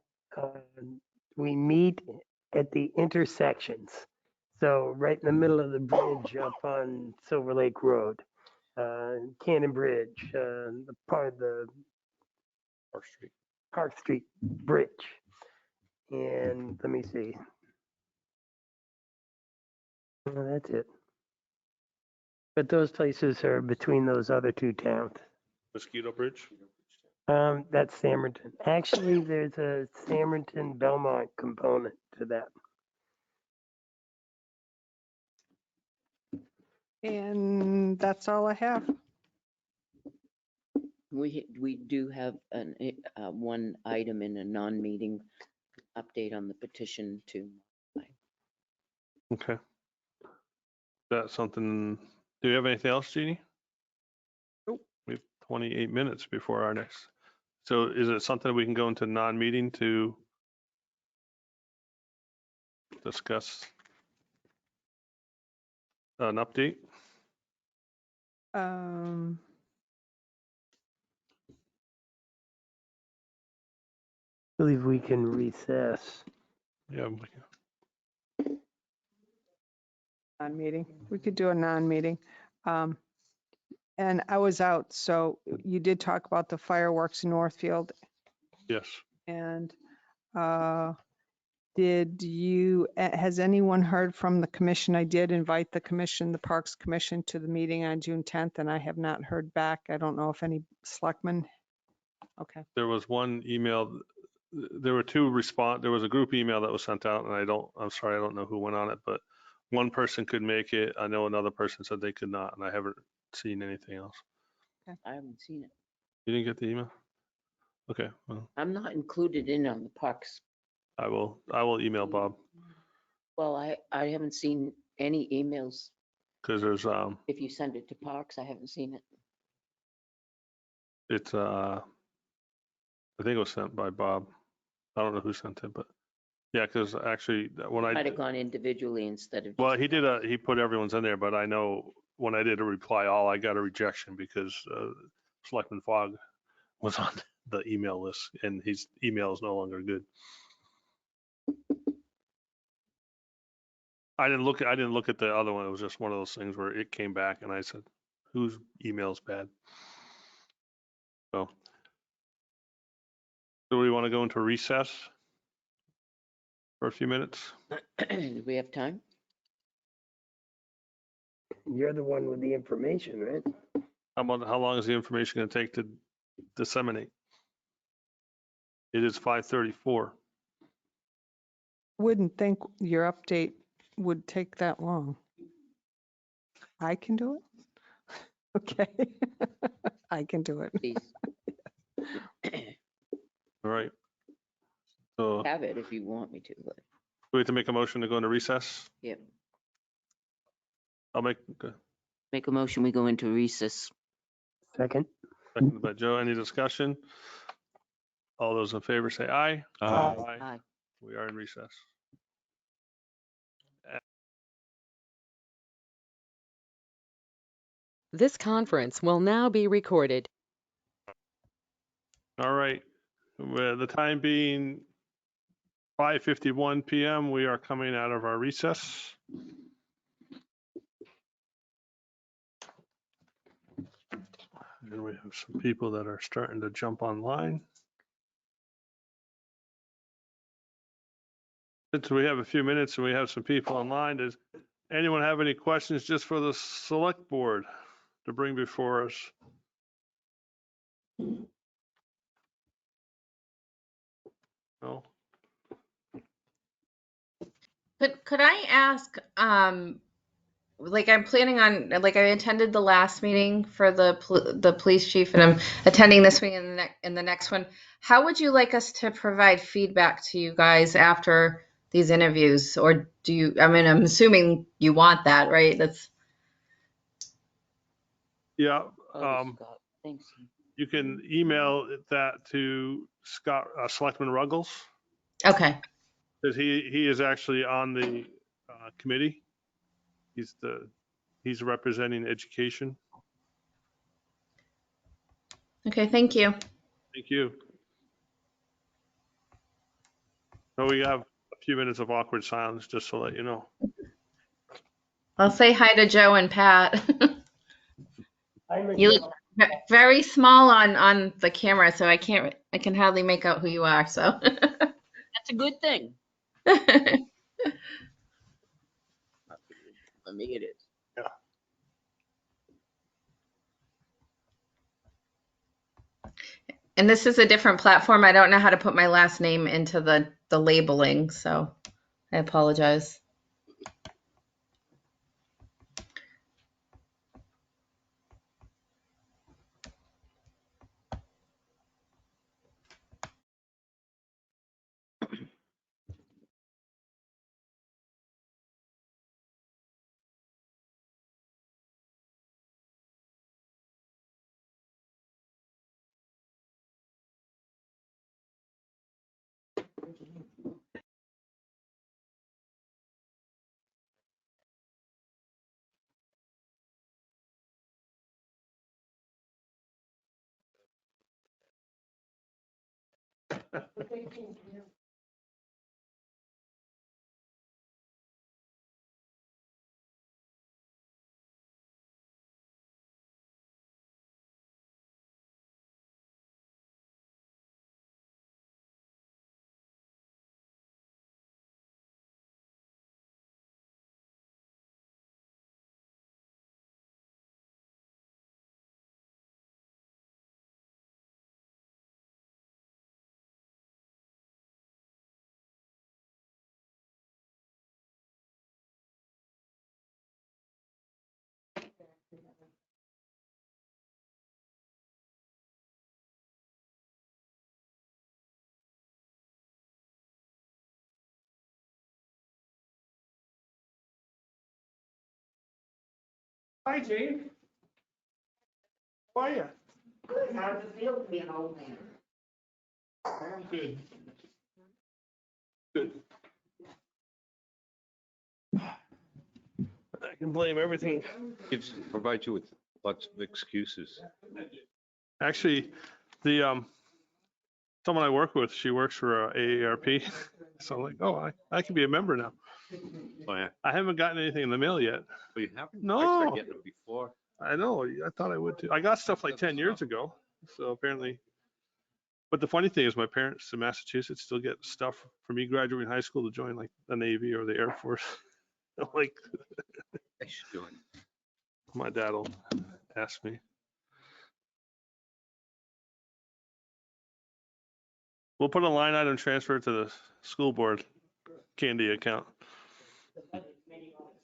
we meet at the intersections. So right in the middle of the bridge up on Silver Lake Road, Cannon Bridge, the part of the Park Street Bridge. And let me see. Well, that's it. But those places are between those other two towns. Mosquito Bridge. That's Samberton. Actually, there's a Samberton Belmont component to that. And that's all I have. We do have one item in a non-meeting update on the petition to. Okay. That's something. Do you have anything else, Jeannie? Nope. We have 28 minutes before our next. So is it something we can go into non-meeting to discuss an update? I believe we can recess. Yeah. Non-meeting. We could do a non-meeting. And I was out, so you did talk about the fireworks in Northfield. Yes. And has anyone heard from the commission? I did invite the commission, the Parks Commission, to the meeting on June 10th, and I have not heard back. I don't know if any selectmen. Okay. There was one email. There were two there was a group email that was sent out, and I'm sorry, I don't know who went on it, but one person could make it. I know another person said they could not, and I haven't seen anything else. I haven't seen it. You didn't get the email? Okay, well, I'm not included in on the parks. I will email Bob, Well, I haven't seen any emails. because there's, If you send it to parks, I haven't seen it. it's, I think it was sent by Bob. I don't know who sent it, but yeah, because actually when Might have gone individually instead of. well, he put everyone's in there, but I know when I did a reply all, I got a rejection because Selectman Fogg was on the email list, and his email is no longer good. I didn't look at the other one. It was just one of those things where it came back and I said, whose email's bad? So do we want to go into recess for a few minutes? Do we have time? You're the one with the information, right? How long is the information going to take to disseminate? It is 5:34. Wouldn't think your update would take that long. I can do it? Okay. I can do it. Please All right. So have it if you want me to, but we have to make a motion to go into recess. yep. I'll make Make a motion, we go into recess. Second. seconded by Joe. Any discussion? All those in favor say aye. Aye. We are in recess. This conference will now be recorded. All right. With the time being 5:51 PM, we are coming out of our recess. And we have some people that are starting to jump online. Since we have a few minutes and we have some people online, does anyone have any questions just for the select board to bring before us? No? Could I ask, like I'm planning on, like I attended the last meeting for the police chief, and I'm attending this week and the next one. How would you like us to provide feedback to you guys after these interviews? Or do you, I mean, I'm assuming you want that, right? That's, Yeah, Oh, Scott, thanks. you can email that to Scott, Selectman Ruggles, okay. because he is actually on the committee. He's representing education. Okay, thank you. Thank you. So we have a few minutes of awkward silence, just to let you know. I'll say hi to Joe and Pat. I'm You look very small on the camera, so I can hardly make out who you are, so. That's a good thing. For me, it is. And this is a different platform. I don't know how to put my last name into the labeling, so I apologize. Hi, Jane. How are you? Good. How does it feel to be an old man? Good. Good. I can blame everything. Gives, provide you with lots of excuses. Actually, the someone I work with, she works for AARP. So I'm like, oh, I can be a member now. Oh, yeah. I haven't gotten anything in the mail yet. But you haven't? I No. started getting it before. I know. I thought I would too. I got stuff like 10 years ago. So apparently. But the funny thing is, my parents in Massachusetts still get stuff for me graduating high school to join like the Navy or the Air Force. Like, I should do it. my dad will ask me. We'll put a line item transfer to the school board candy account.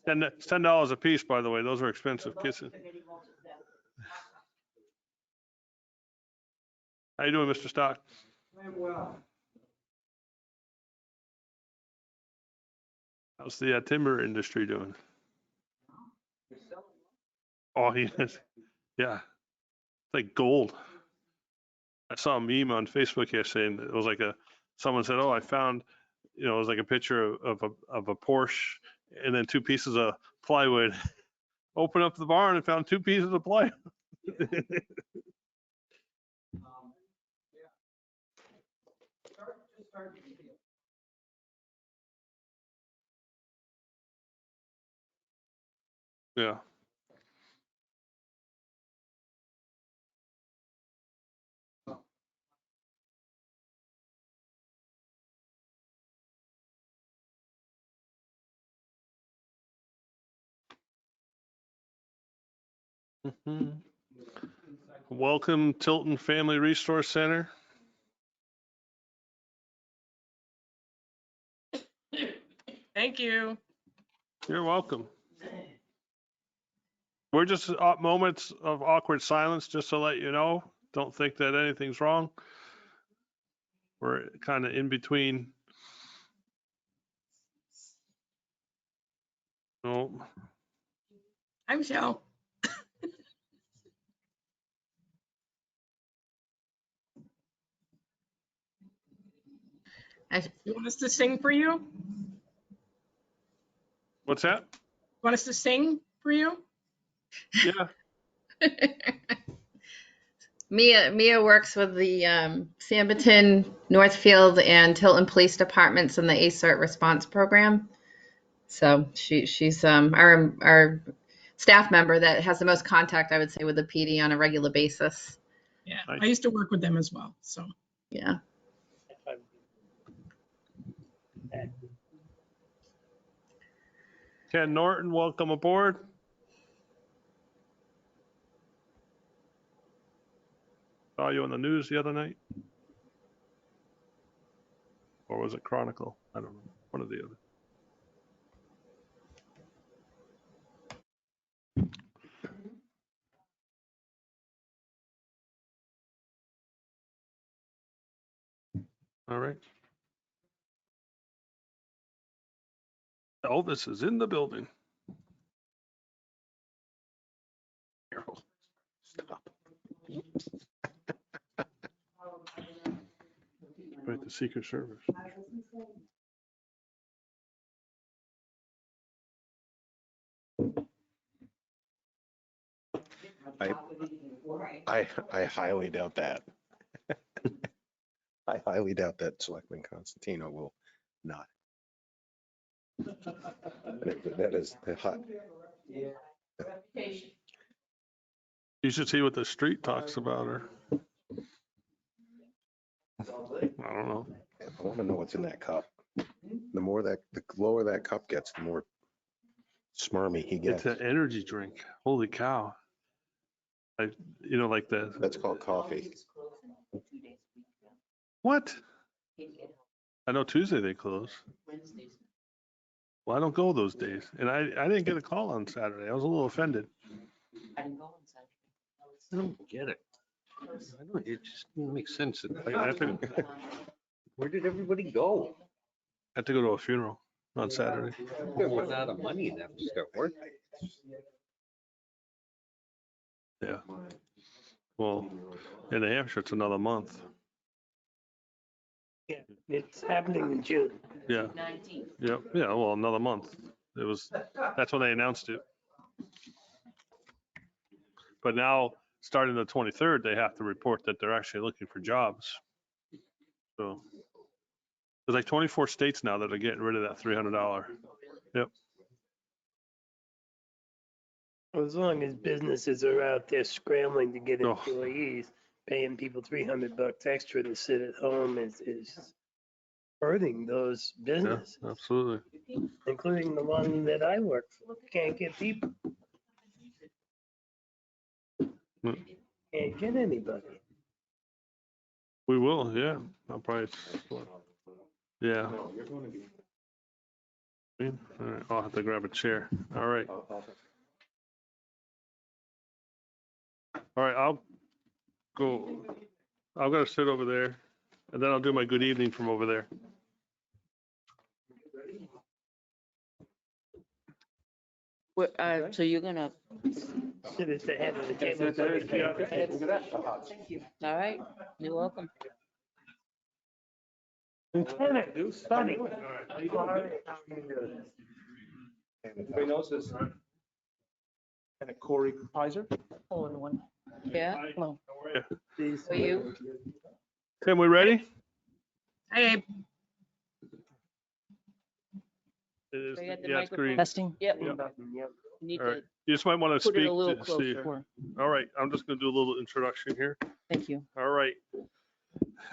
And it's $10 a piece, by the way. Those are expensive kisses. How you doing, Mr. Stock? I'm well. How's the timber industry doing? Oh, he is. Yeah. It's like gold. I saw a meme on Facebook yesterday, and it was like someone said, "Oh, I found, it was like a picture of a Porsche and then two pieces of plywood." Open up the barn and found two pieces of plywood. Yeah. Mhm. Welcome Tilton Family Resource Center. Thank you. You're welcome. We're just at moments of awkward silence, just to let you know. Don't think that anything's wrong. We're kind of in between. Oh, Hi, Michelle. You want us to sing for you? what's that? Want us to sing for you? Yeah. Mia works with the Samberton, Northfield, and Tilton Police Departments in the ACERT response program. So she's our staff member that has the most contact, I would say, with the PD on a regular basis. Yeah, Nice. I used to work with them as well. So Yeah. Ken Norton, welcome aboard. Saw you on the news the other night. Or was it Chronicle? I don't know. One or the other. All right. Elvis is in the building. Stop. Right, the Secret Service. I highly doubt that. I highly doubt that Selectman Constantino will not. That is the hot. You should see what the street talks about her. I don't know. I want to know what's in that cup. The lower that cup gets, the more smarmy he It's gets. an energy drink. Holy cow. Like the, That's called coffee. what? I know Tuesday they close. Well, I don't go those days. And I didn't get a call on Saturday. I was a little offended. I don't get it. It just doesn't make sense. I have to, Where did everybody go? to go to a funeral on Saturday. They're running out of money and have to start working. Yeah. Well, in New Hampshire, it's another month. Yeah, it's happening in June. Yeah. Yep. Yeah. Well, another month. That's when they announced it. But now, starting the 23rd, they have to report that they're actually looking for jobs. So there's like 24 states now that are getting rid of that $300. Yep. As long as businesses are out there scrambling to get Oh. employees, paying people $300 extra to sit at home is hurting those Yeah, businesses, absolutely. including the one that I work for. Can't get people. Mm. Can't get anybody. We will. Yeah. I'll probably. Yeah. All right. I'll have to grab a chair. All right. All right. I'll go. I'm going to sit over there and then I'll do my good evening from over there. So you're gonna, Sit at the head of the table. all right, you're welcome. Lieutenant, Sonny. Everybody knows this. And Corey Kaiser. Yeah, How are you? for you. Tim, we ready? Hi, Abe. It is, Right at the yeah, it's microphone. green. Testing. Yep. Yep. You need All right. to You just might want to put it speak a little to see. closer. All right, I'm just going to do a little introduction here. Thank you. All right.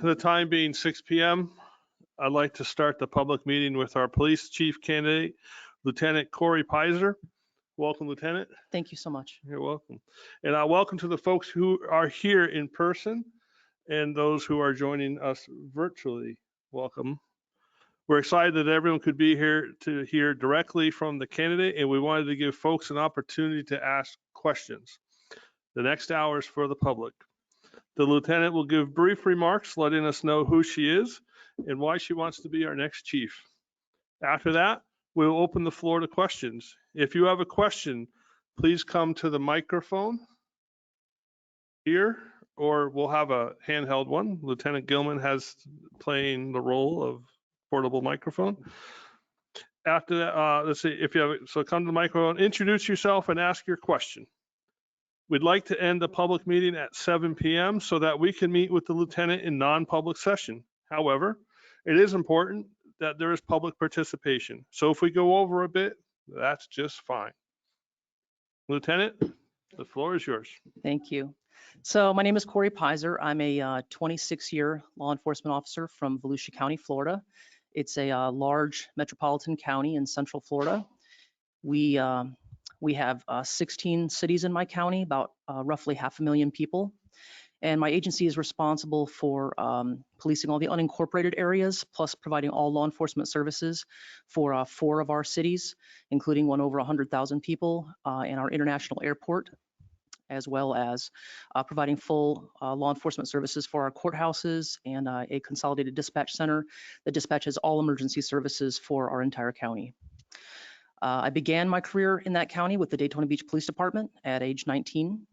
The time being 6 p.m., I'd like to start the public meeting with our police chief candidate, Lieutenant Corey Pizer. Welcome, Lieutenant. Thank you so much. You're welcome. And welcome to the folks who are here in person and those who are joining us virtually. Welcome. We're excited that everyone could be here to hear directly from the candidate, and we wanted to give folks an opportunity to ask questions. The next hour is for the public. The lieutenant will give brief remarks, letting us know who she is and why she wants to be our next chief. After that, we'll open the floor to questions. If you have a question, please come to the microphone here, or we'll have a handheld one. Lieutenant Gilman has playing the role of portable microphone. After that, let's see if you have, so come to the microphone, introduce yourself and ask your question. We'd like to end the public meeting at 7 p.m. so that we can meet with the lieutenant in non-public session. However, it is important that there is public participation. So if we go over a bit, that's just fine. Lieutenant, the floor is yours. Thank you. So my name is Corey Pizer. I'm a 26-year law enforcement officer from Volusia County, Florida. It's a large metropolitan county in Central Florida. We have 16 cities in my county, about roughly 500,000 people. And my agency is responsible for policing all the unincorporated areas, plus providing all law enforcement services for 4 of our cities, including one over 100,000 people in our international airport, as well as providing full law enforcement services for our courthouses and a consolidated dispatch center that dispatches all emergency services for our entire county. I began my career in that county with the Daytona Beach Police Department at age 19.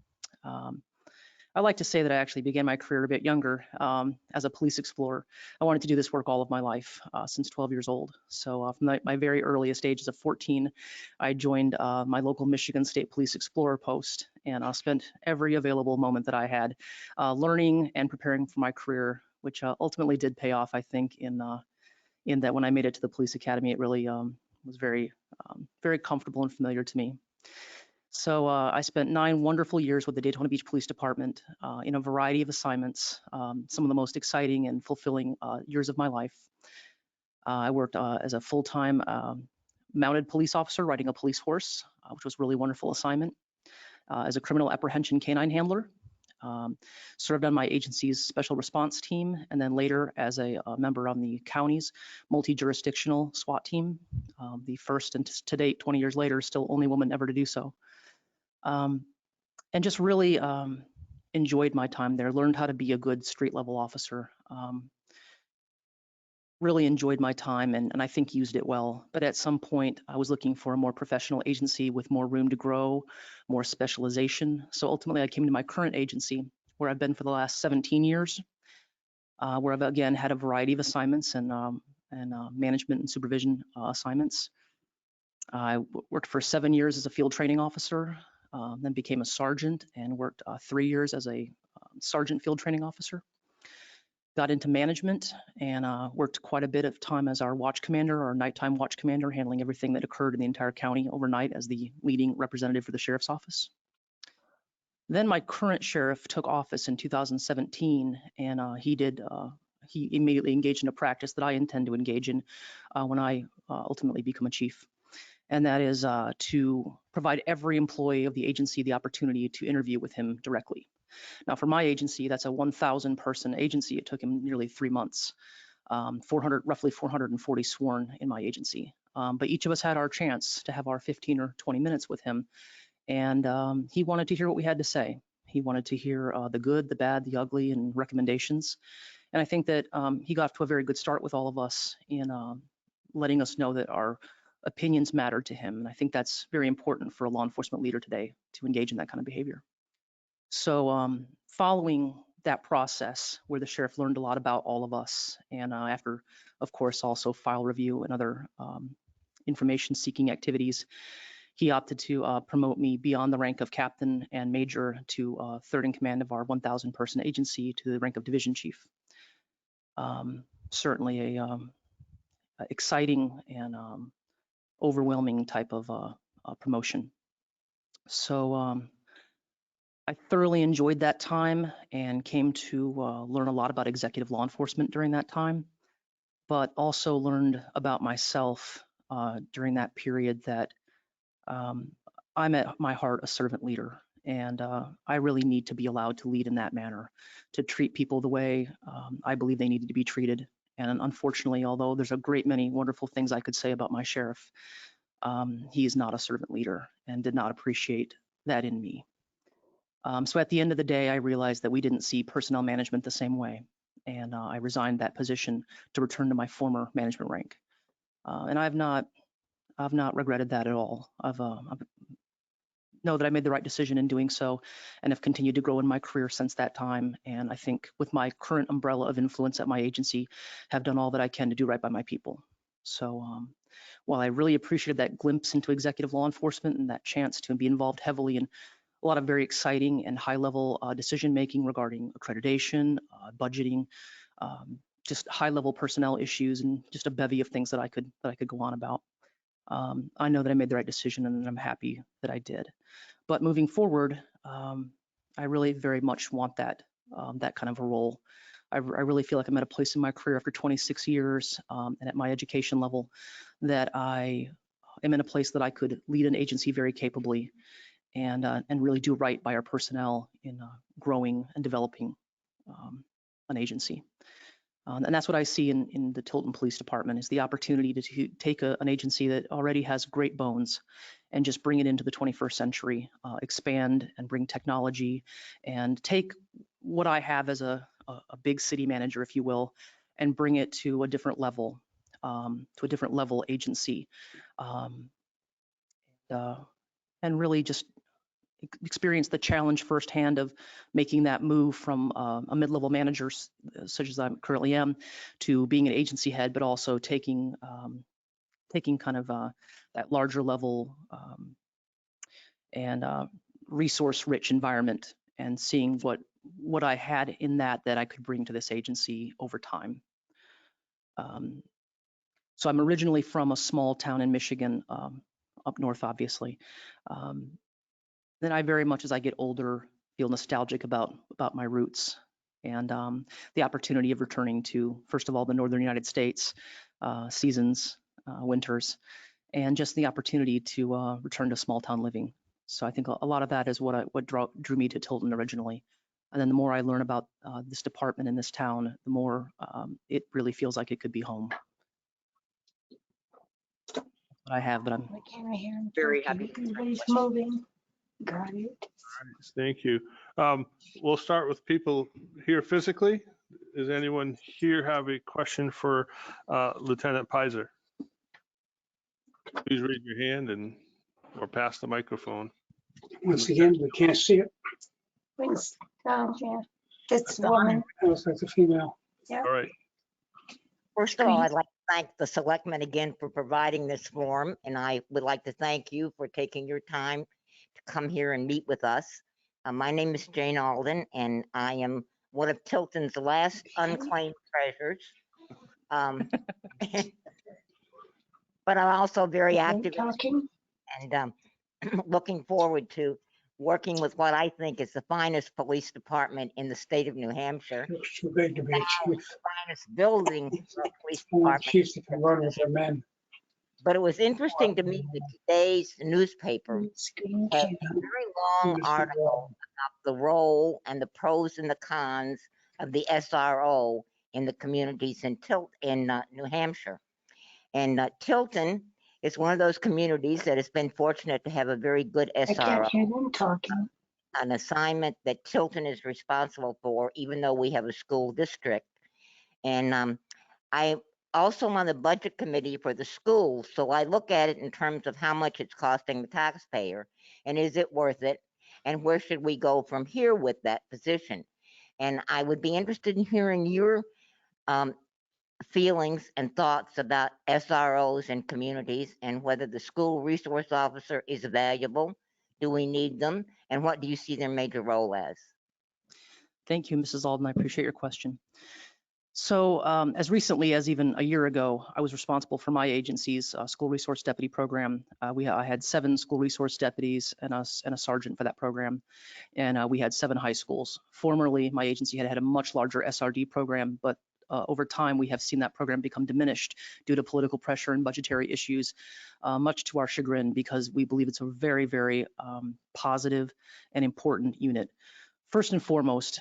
I like to say that I actually began my career a bit younger as a police explorer. I wanted to do this work all of my life since 12 years old. So from my very earliest ages of 14, I joined my local Michigan State Police Explorer post and spent every available moment that I had learning and preparing for my career, which ultimately did pay off, I think, in that when I made it to the police academy, it really was very comfortable and familiar to me. So I spent 9 wonderful years with the Daytona Beach Police Department in a variety of assignments, some of the most exciting and fulfilling years of my life. I worked as a full-time mounted police officer riding a police horse, which was a really wonderful assignment, as a criminal apprehension canine handler, served on my agency's special response team, and then later as a member on the county's multi-jurisdictional SWAT team, the first and to date, 20 years later, still only woman ever to do so. And just really enjoyed my time there, learned how to be a good street level officer. Really enjoyed my time and I think used it well. But at some point, I was looking for a more professional agency with more room to grow, more specialization. So ultimately, I came to my current agency, where I've been for the last 17 years, where I've again had a variety of assignments and management and supervision assignments. I worked for 7 years as a field training officer, then became a sergeant and worked 3 years as a sergeant field training officer. Got into management and worked quite a bit of time as our watch commander, our nighttime watch commander, handling everything that occurred in the entire county overnight as the leading representative for the sheriff's office. Then my current sheriff took office in 2017, and he immediately engaged in a practice that I intend to engage in when I ultimately become a chief. And that is to provide every employee of the agency the opportunity to interview with him directly. Now, for my agency, that's a 1,000 person agency. It took him nearly 3 months, roughly 440 sworn in my agency. But each of us had our chance to have our 15 or 20 minutes with him. And he wanted to hear what we had to say. He wanted to hear the good, the bad, the ugly, and recommendations. And I think that he got off to a very good start with all of us in letting us know that our opinions matter to him. And I think that's very important for a law enforcement leader today, to engage in that kind of behavior. So following that process, where the sheriff learned a lot about all of us, and after, of course, also file review and other information seeking activities, he opted to promote me beyond the rank of captain and major to third in command of our 1,000 person agency, to the rank of division chief. certainly a exciting and overwhelming type of promotion. So I thoroughly enjoyed that time and came to learn a lot about executive law enforcement during that time, but also learned about myself during that period that I'm at my heart a servant leader, and I really need to be allowed to lead in that manner, to treat people the way I believe they needed to be treated. And unfortunately, although there's a great many wonderful things I could say about my sheriff, he is not a servant leader and did not appreciate that in me. So at the end of the day, I realized that we didn't see personnel management the same way, and I resigned that position to return to my former management rank. And I've not regretted that at all. I've know that I made the right decision in doing so, and have continued to grow in my career since that time. And I think with my current umbrella of influence at my agency, have done all that I can to do right by my people. So while I really appreciated that glimpse into executive law enforcement and that chance to be involved heavily in a lot of very exciting and high-level decision-making regarding accreditation, budgeting, just high-level personnel issues, and just a bevy of things that I could go on about. I know that I made the right decision, and I'm happy that I did. But moving forward, I really very much want that kind of a role. I really feel like I'm at a place in my career after 26 years and at my education level that I am in a place that I could lead an agency very capably and really do right by our personnel in growing and developing an agency. And that's what I see in the Tilton Police Department, is the opportunity to take an agency that already has great bones and just bring it into the 21st century, expand and bring technology, and take what I have as a big city manager, if you will, and bring it to a different level agency, and really just experience the challenge firsthand of making that move from a mid-level manager, such as I currently am, to being an agency head, but also taking kind of that larger level and resource-rich environment, and seeing what I had in that I could bring to this agency over time. So I'm originally from a small town in Michigan, up north, obviously. Then I very much, as I get older, feel nostalgic about my roots and the opportunity of returning to, first of all, the northern United States, seasons, winters, and just the opportunity to return to small town living. So I think a lot of that is what drew me to Tilton originally. And then the more I learn about this department and this town, the more it really feels like it could be home. That's what I have, but I'm very happy. Everybody's moving. Got it. Thank you. We'll start with people here physically. Does anyone here have a question for Lieutenant Pizer? Please raise your hand or pass the microphone. Once again, we can't see it. Please, down, yeah. It's a woman. It looks like a female. Yeah. All right. First of all, I'd like to thank the Selectmen again for providing this forum, and I would like to thank you for taking your time to come here and meet with us. My name is Jane Alden, and I am one of Tilton's last unclaimed treasures. But I'm also very active and looking forward to working with what I think is the finest police department in the state of New Hampshire. Looks too big to be a chief. Finest building police department. Chiefs that can run with their men. But it was interesting to me that today's newspaper had a very long article about the role and the pros and the cons of the SRO in the communities in New Hampshire. And Tilton is one of those communities that has been fortunate to have a very good SRO. I can't hear them talking. An assignment that Tilton is responsible for, even though we have a school district. And I also on the budget committee for the school, so I look at it in terms of how much it's costing the taxpayer, and is it worth it, and where should we go from here with that position. And I would be interested in hearing your feelings and thoughts about SROs in communities, and whether the school resource officer is valuable, do we need them, and what do you see their major role as? Thank you, Mrs. Alden. I appreciate your question. So as recently as even a year ago, I was responsible for my agency's school resource deputy program. I had 7 school resource deputies and a sergeant for that program. And we had 7 high schools. Formerly, my agency had a much larger SRD program, but over time, we have seen that program become diminished due to political pressure and budgetary issues, much to our chagrin, because we believe it's a very, very positive and important unit. First and foremost,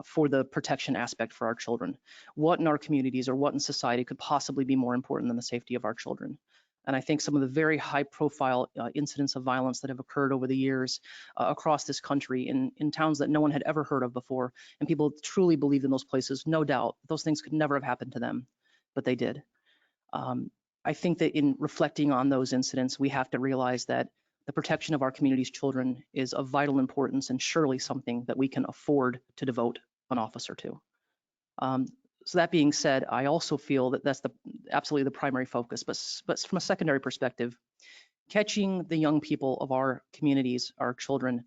for the protection aspect for our children. What in our communities or what in society could possibly be more important than the safety of our children? And I think some of the very high profile incidents of violence that have occurred over the years across this country in towns that no one had ever heard of before, and people truly believed in those places, no doubt, those things could never have happened to them, but they did. I think that in reflecting on those incidents, we have to realize that the protection of our community's children is of vital importance and surely something that we can afford to devote an officer to. So that being said, I also feel that that's absolutely the primary focus, but from a secondary perspective, catching the young people of our communities, our children,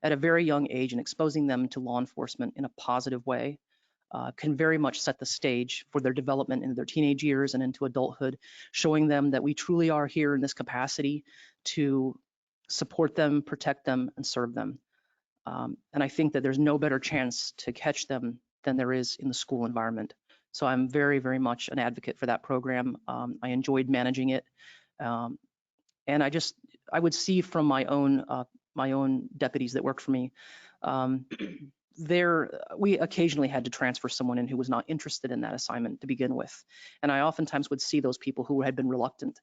at a very young age and exposing them to law enforcement in a positive way can very much set the stage for their development into their teenage years and into adulthood, showing them that we truly are here in this capacity to support them, protect them, and serve them. And I think that there's no better chance to catch them than there is in the school environment. So I'm very, very much an advocate for that program. I enjoyed managing it. And I would see from my own deputies that worked for me, we occasionally had to transfer someone in who was not interested in that assignment to begin with. And I oftentimes would see those people who had been reluctant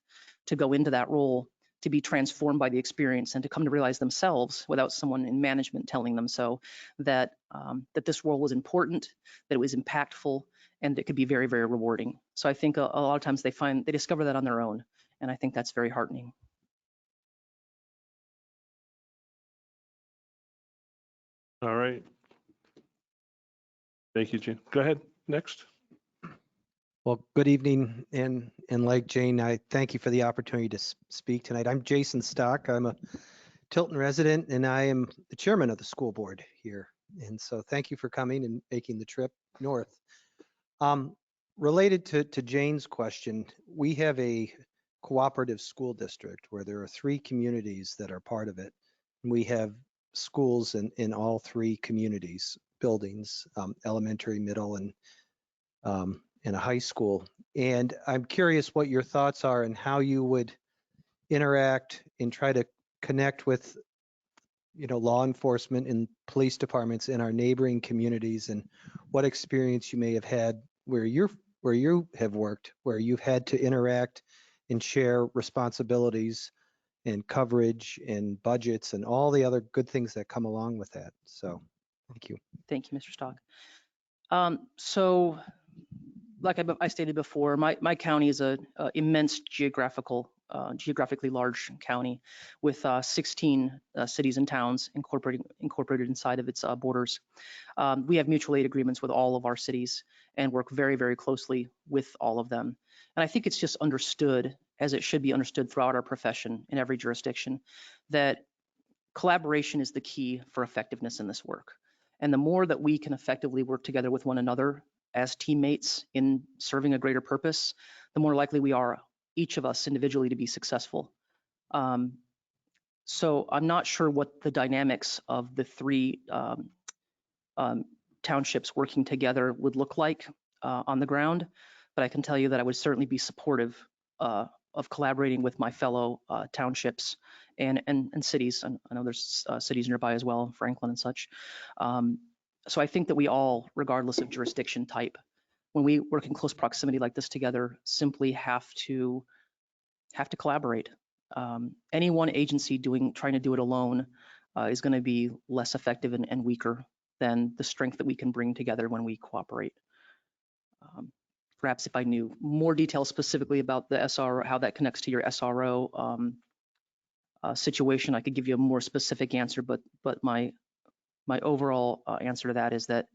to go into that role to be transformed by the experience and to come to realize themselves, without someone in management telling them so, that this role was important, that it was impactful, and it could be very, very rewarding. So I think a lot of times they discover that on their own, and I think that's very heartening. All right. Thank you, Jane. Go ahead. Next. Well, good evening, and like Jane, I thank you for the opportunity to speak tonight. I'm Jason Stock. I'm a Tilton resident, and I am the chairman of the school board here. And so thank you for coming and making the trip north. Related to Jane's question, we have a cooperative school district where there are 3 communities that are part of it. And we have schools in all 3 communities, buildings, elementary, middle, and a high school. And I'm curious what your thoughts are and how you would interact and try to connect with, law enforcement and police departments in our neighboring communities, and what experience you may have had where you have worked, where you've had to interact and share responsibilities and coverage and budgets and all the other good things that come along with that. So thank you. Thank you, Mr. Stock. So like I stated before, my county is a immense geographically large county with 16 cities and towns incorporated inside of its borders. We have mutual aid agreements with all of our cities and work very, very closely with all of them. And I think it's just understood, as it should be understood throughout our profession in every jurisdiction, that collaboration is the key for effectiveness in this work. And the more that we can effectively work together with one another as teammates in serving a greater purpose, the more likely we are, each of us individually, to be successful. So I'm not sure what the dynamics of the 3 townships working together would look like on the ground, but I can tell you that I would certainly be supportive of collaborating with my fellow townships and cities. And I know there's cities nearby as well, Franklin and such. So I think that we all, regardless of jurisdiction type, when we work in close proximity like this together, simply have to collaborate. Any one agency trying to do it alone is going to be less effective and weaker than the strength that we can bring together when we cooperate. Perhaps if I knew more details specifically about the SRO, how that connects to your SRO situation, I could give you a more specific answer. But my overall answer to that is that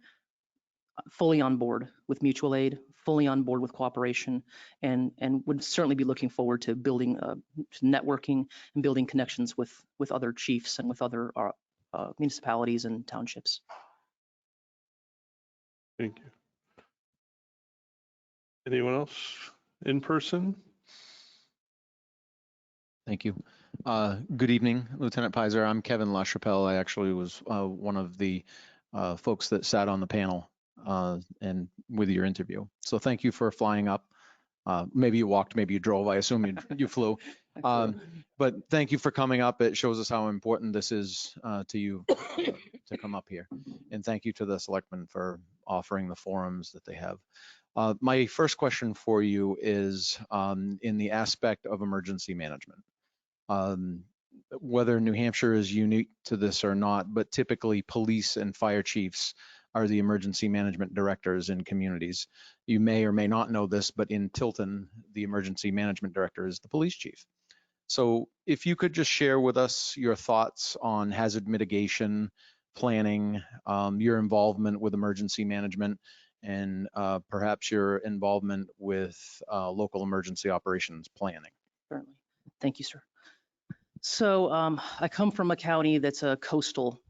fully on board with mutual aid, fully on board with cooperation, and would certainly be looking forward to building networking and building connections with other chiefs and with other municipalities and townships. Thank you. Anyone else in person? Thank you. Good evening, Lieutenant Pizer. I'm Kevin LaChapelle. I actually was one of the folks that sat on the panel and with your interview. So thank you for flying up. Maybe you walked, maybe you drove. I assume you flew. But thank you for coming up. It shows us how important this is to you to come up here. And thank you to the selectmen for offering the forums that they have. My first question for you is in the aspect of emergency management. Whether New Hampshire is unique to this or not, but typically police and fire chiefs are the emergency management directors in communities. You may or may not know this, but in Tilton, the emergency management director is the police chief. So if you could just share with us your thoughts on hazard mitigation, planning, your involvement with emergency management, and perhaps your involvement with local emergency operations planning. Certainly. Thank you, sir. So I come from a county that's a coastal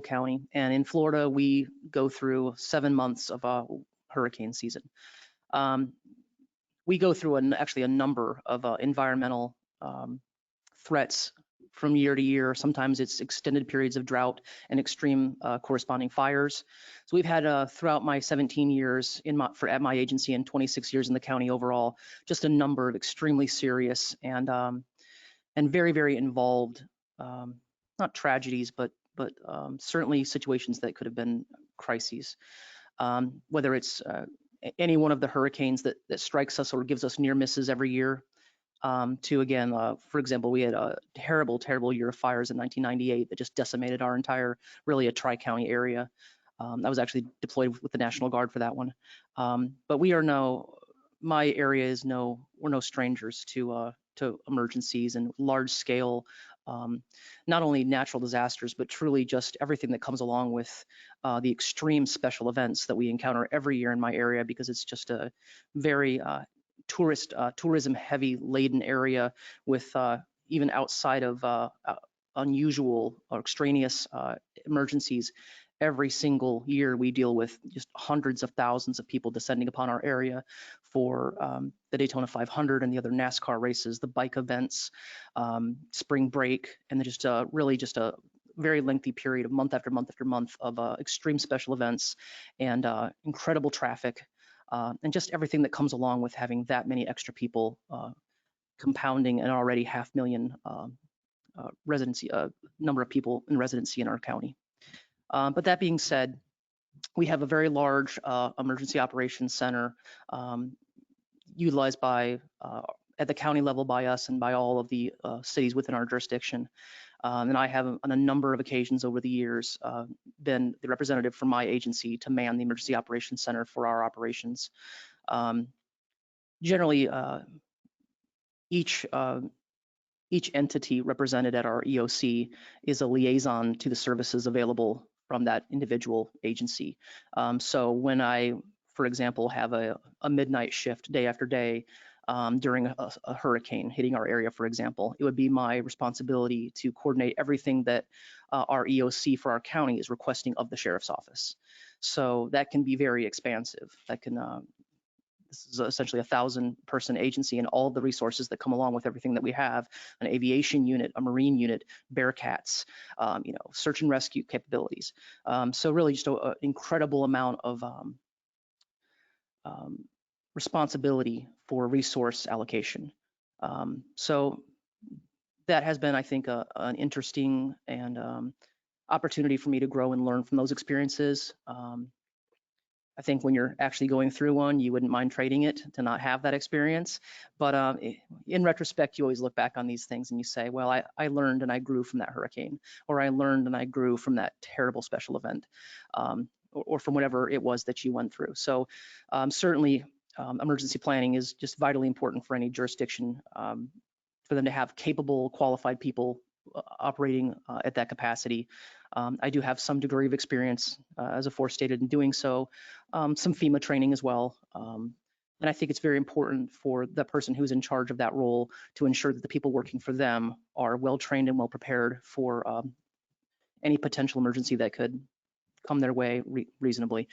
county, and in Florida we go through 7 months of hurricane season. We go through actually a number of environmental threats from year to year. Sometimes it's extended periods of drought and extreme corresponding fires. So we've had throughout my 17 years at my agency and 26 years in the county overall, just a number of extremely serious and very, very involved, not tragedies, but certainly situations that could have been crises. Whether it's any one of the hurricanes that strikes us or gives us near misses every year, to again, for example, we had a terrible, terrible year of fires in 1998 that just decimated our entire, really a tri-county area. I was actually deployed with the National Guard for that one. But my area is we're no strangers to emergencies and large scale, not only natural disasters, but truly just everything that comes along with the extreme special events that we encounter every year in my area, because it's just a very tourism heavy laden area with even outside of unusual or extraneous emergencies. Every single year we deal with just hundreds of thousands of people descending upon our area for the Daytona 500 and the other NASCAR races, the bike events, spring break, and just really just a very lengthy period of month after month after month of extreme special events and incredible traffic, and just everything that comes along with having that many extra people compounding an already 500,000 residency number of people in residency in our county. But that being said, we have a very large emergency operations center utilized at the county level by us and by all of the cities within our jurisdiction. And I have on a number of occasions over the years been the representative from my agency to man the emergency operations center for our operations. Generally, each entity represented at our EOC is a liaison to the services available from that individual agency. So when I, for example, have a midnight shift day after day during a hurricane hitting our area, for example, it would be my responsibility to coordinate everything that our EOC for our county is requesting of the sheriff's office. So that can be very expansive. That can this is essentially a 1,000-person agency and all the resources that come along with everything that we have: an aviation unit, a marine unit, Bearcats, search and rescue capabilities. So really just an incredible amount of responsibility for resource allocation. So that has been, I think, an interesting and opportunity for me to grow and learn from those experiences. I think when you're actually going through one, you wouldn't mind trading it to not have that experience. But in retrospect, you always look back on these things and you say, well, I learned and I grew from that hurricane, or I learned and I grew from that terrible special event, or from whatever it was that you went through. So certainly emergency planning is just vitally important for any jurisdiction, for them to have capable, qualified people operating at that capacity. I do have some degree of experience, as aforestated, in doing so, some FEMA training as well. And I think it's very important for the person who's in charge of that role to ensure that the people working for them are well trained and well prepared for any potential emergency that could come their way reasonably.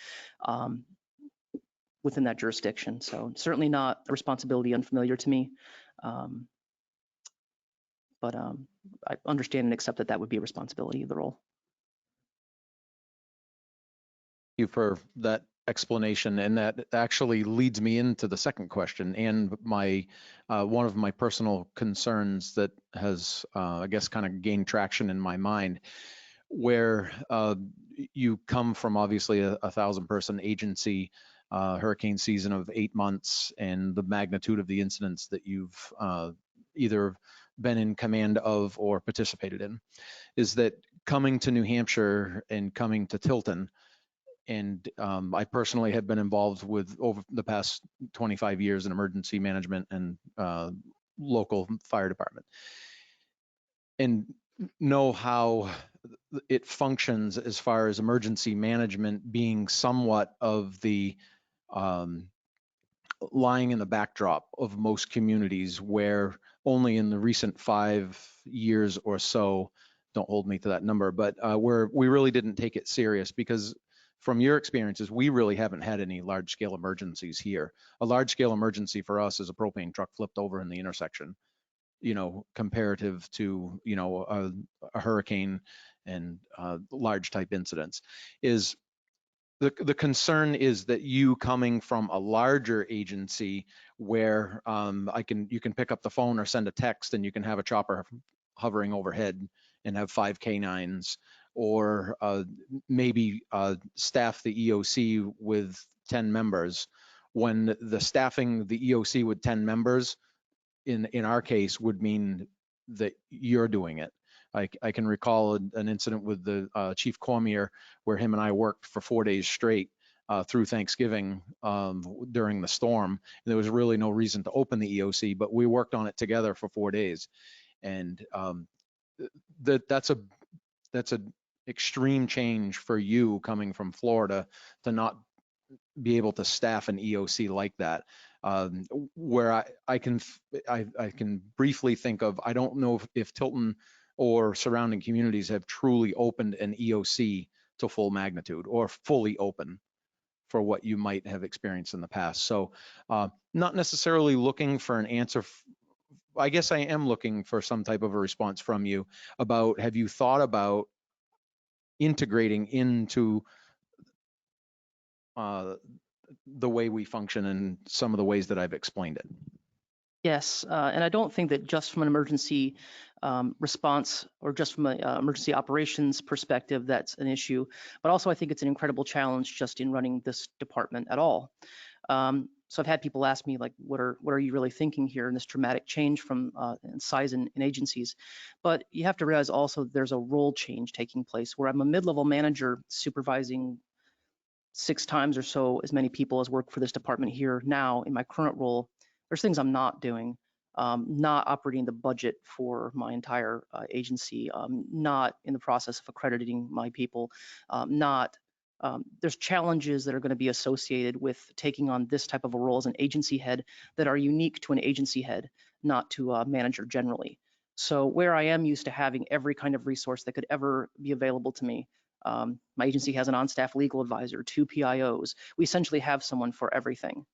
within that jurisdiction. So certainly not a responsibility unfamiliar to me. But I understand and accept that that would be a responsibility of the role. You for that explanation, and that actually leads me into the second question and my one of my personal concerns that has I guess kind of gained traction in my mind, where you come from obviously a 1,000-person agency, hurricane season of 8 months, and the magnitude of the incidents that you've either been in command of or participated in, is that coming to New Hampshire and coming to Tilton. And I personally have been involved with over the past 25 years in emergency management and local fire department, and know how it functions as far as emergency management being somewhat of the lying in the backdrop of most communities, where only in the recent 5 years or so, don't hold me to that number, but where we really didn't take it serious. Because from your experiences, we really haven't had any large scale emergencies here. A large scale emergency for us is a propane truck flipped over in the intersection, comparative to, a hurricane and large type incidents. Is the concern is that you coming from a larger agency where you can pick up the phone or send a text and you can have a chopper hovering overhead and have 5 canines, or maybe staff the EOC with 10 members, when the staffing the EOC with 10 members in our case would mean that you're doing it. I can recall an incident with the Chief Cormier where him and I worked for 4 days straight through Thanksgiving during the storm. There was really no reason to open the EOC, but we worked on it together for 4 days. And that's an extreme change for you coming from Florida to not be able to staff an EOC like that. Where I can briefly think of, I don't know if Tilton or surrounding communities have truly opened an EOC to full magnitude or fully open for what you might have experienced in the past. So not necessarily looking for an answer. I guess I am looking for some type of a response from you about, have you thought about integrating into the way we function and some of the ways that I've explained it? Yes, and I don't think that just from an emergency response or just from an emergency operations perspective that's an issue, but also I think it's an incredible challenge just in running this department at all. So I've had people ask me, like, what are you really thinking here in this dramatic change from in size in agencies? But you have to realize also there's a role change taking place where I'm a mid-level manager supervising 6 times or so as many people as work for this department here now in my current role. There's things I'm not doing, not operating the budget for my entire agency, not in the process of accrediting my people, there's challenges that are going to be associated with taking on this type of a role as an agency head that are unique to an agency head, not to a manager generally. So where I am used to having every kind of resource that could ever be available to me, my agency has an on-staff legal advisor, 2 PIOs. We essentially have someone for everything.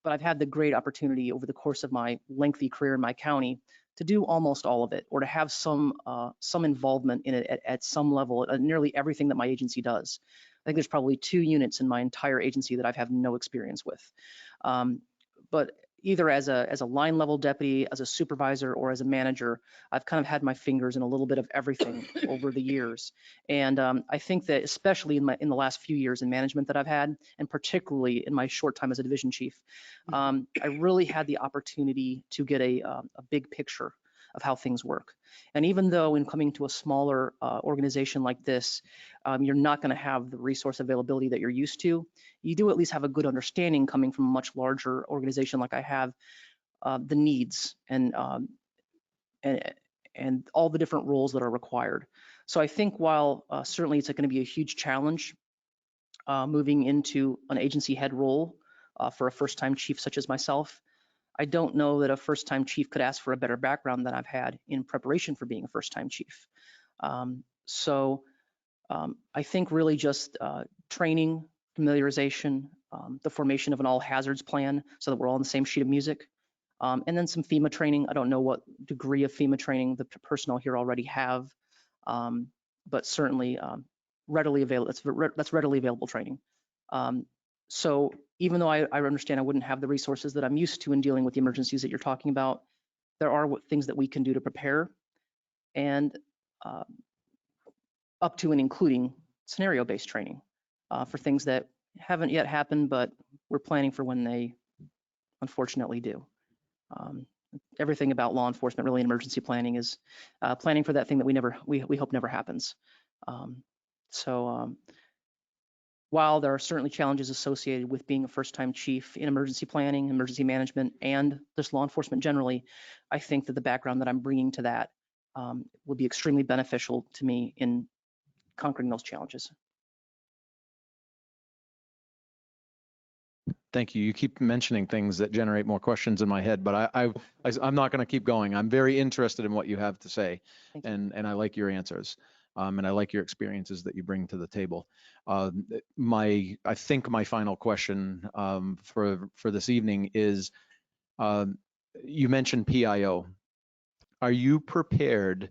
But I've had the great opportunity over the course of my lengthy career in my county to do almost all of it, or to have some involvement in it at some level, nearly everything that my agency does. I think there's probably 2 units in my entire agency that I've had no experience with. But either as a line level deputy, as a supervisor, or as a manager, I've kind of had my fingers in a little bit of everything over the years. And I think that especially in the last few years in management that I've had, and particularly in my short time as a division chief, I really had the opportunity to get a big picture of how things work. And even though in coming to a smaller organization like this, you're not going to have the resource availability that you're used to, you do at least have a good understanding coming from a much larger organization like I have, the needs and all the different roles that are required. So I think while certainly it's going to be a huge challenge moving into an agency head role for a first-time chief such as myself, I don't know that a first-time chief could ask for a better background than I've had in preparation for being a first-time chief. So I think really just training, familiarization, the formation of an all hazards plan so that we're all on the same sheet of music. And then some FEMA training. I don't know what degree of FEMA training the personnel here already have, but certainly readily available. That's readily available training. So even though I understand I wouldn't have the resources that I'm used to in dealing with the emergencies that you're talking about, there are things that we can do to prepare, and up to and including scenario-based training for things that haven't yet happened, but we're planning for when they unfortunately do. Everything about law enforcement, really, in emergency planning is planning for that thing that we hope never happens. While there are certainly challenges associated with being a first-time chief in emergency planning, emergency management, and just law enforcement generally, I think that the background that I'm bringing to that will be extremely beneficial to me in conquering those challenges. Thank you. You keep mentioning things that generate more questions in my head, but I'm not going to keep going. I'm very interested in what you have to say, and I like your answers, and I like your experiences that you bring to the table. I think my final question for this evening is, you mentioned PIO. Are you prepared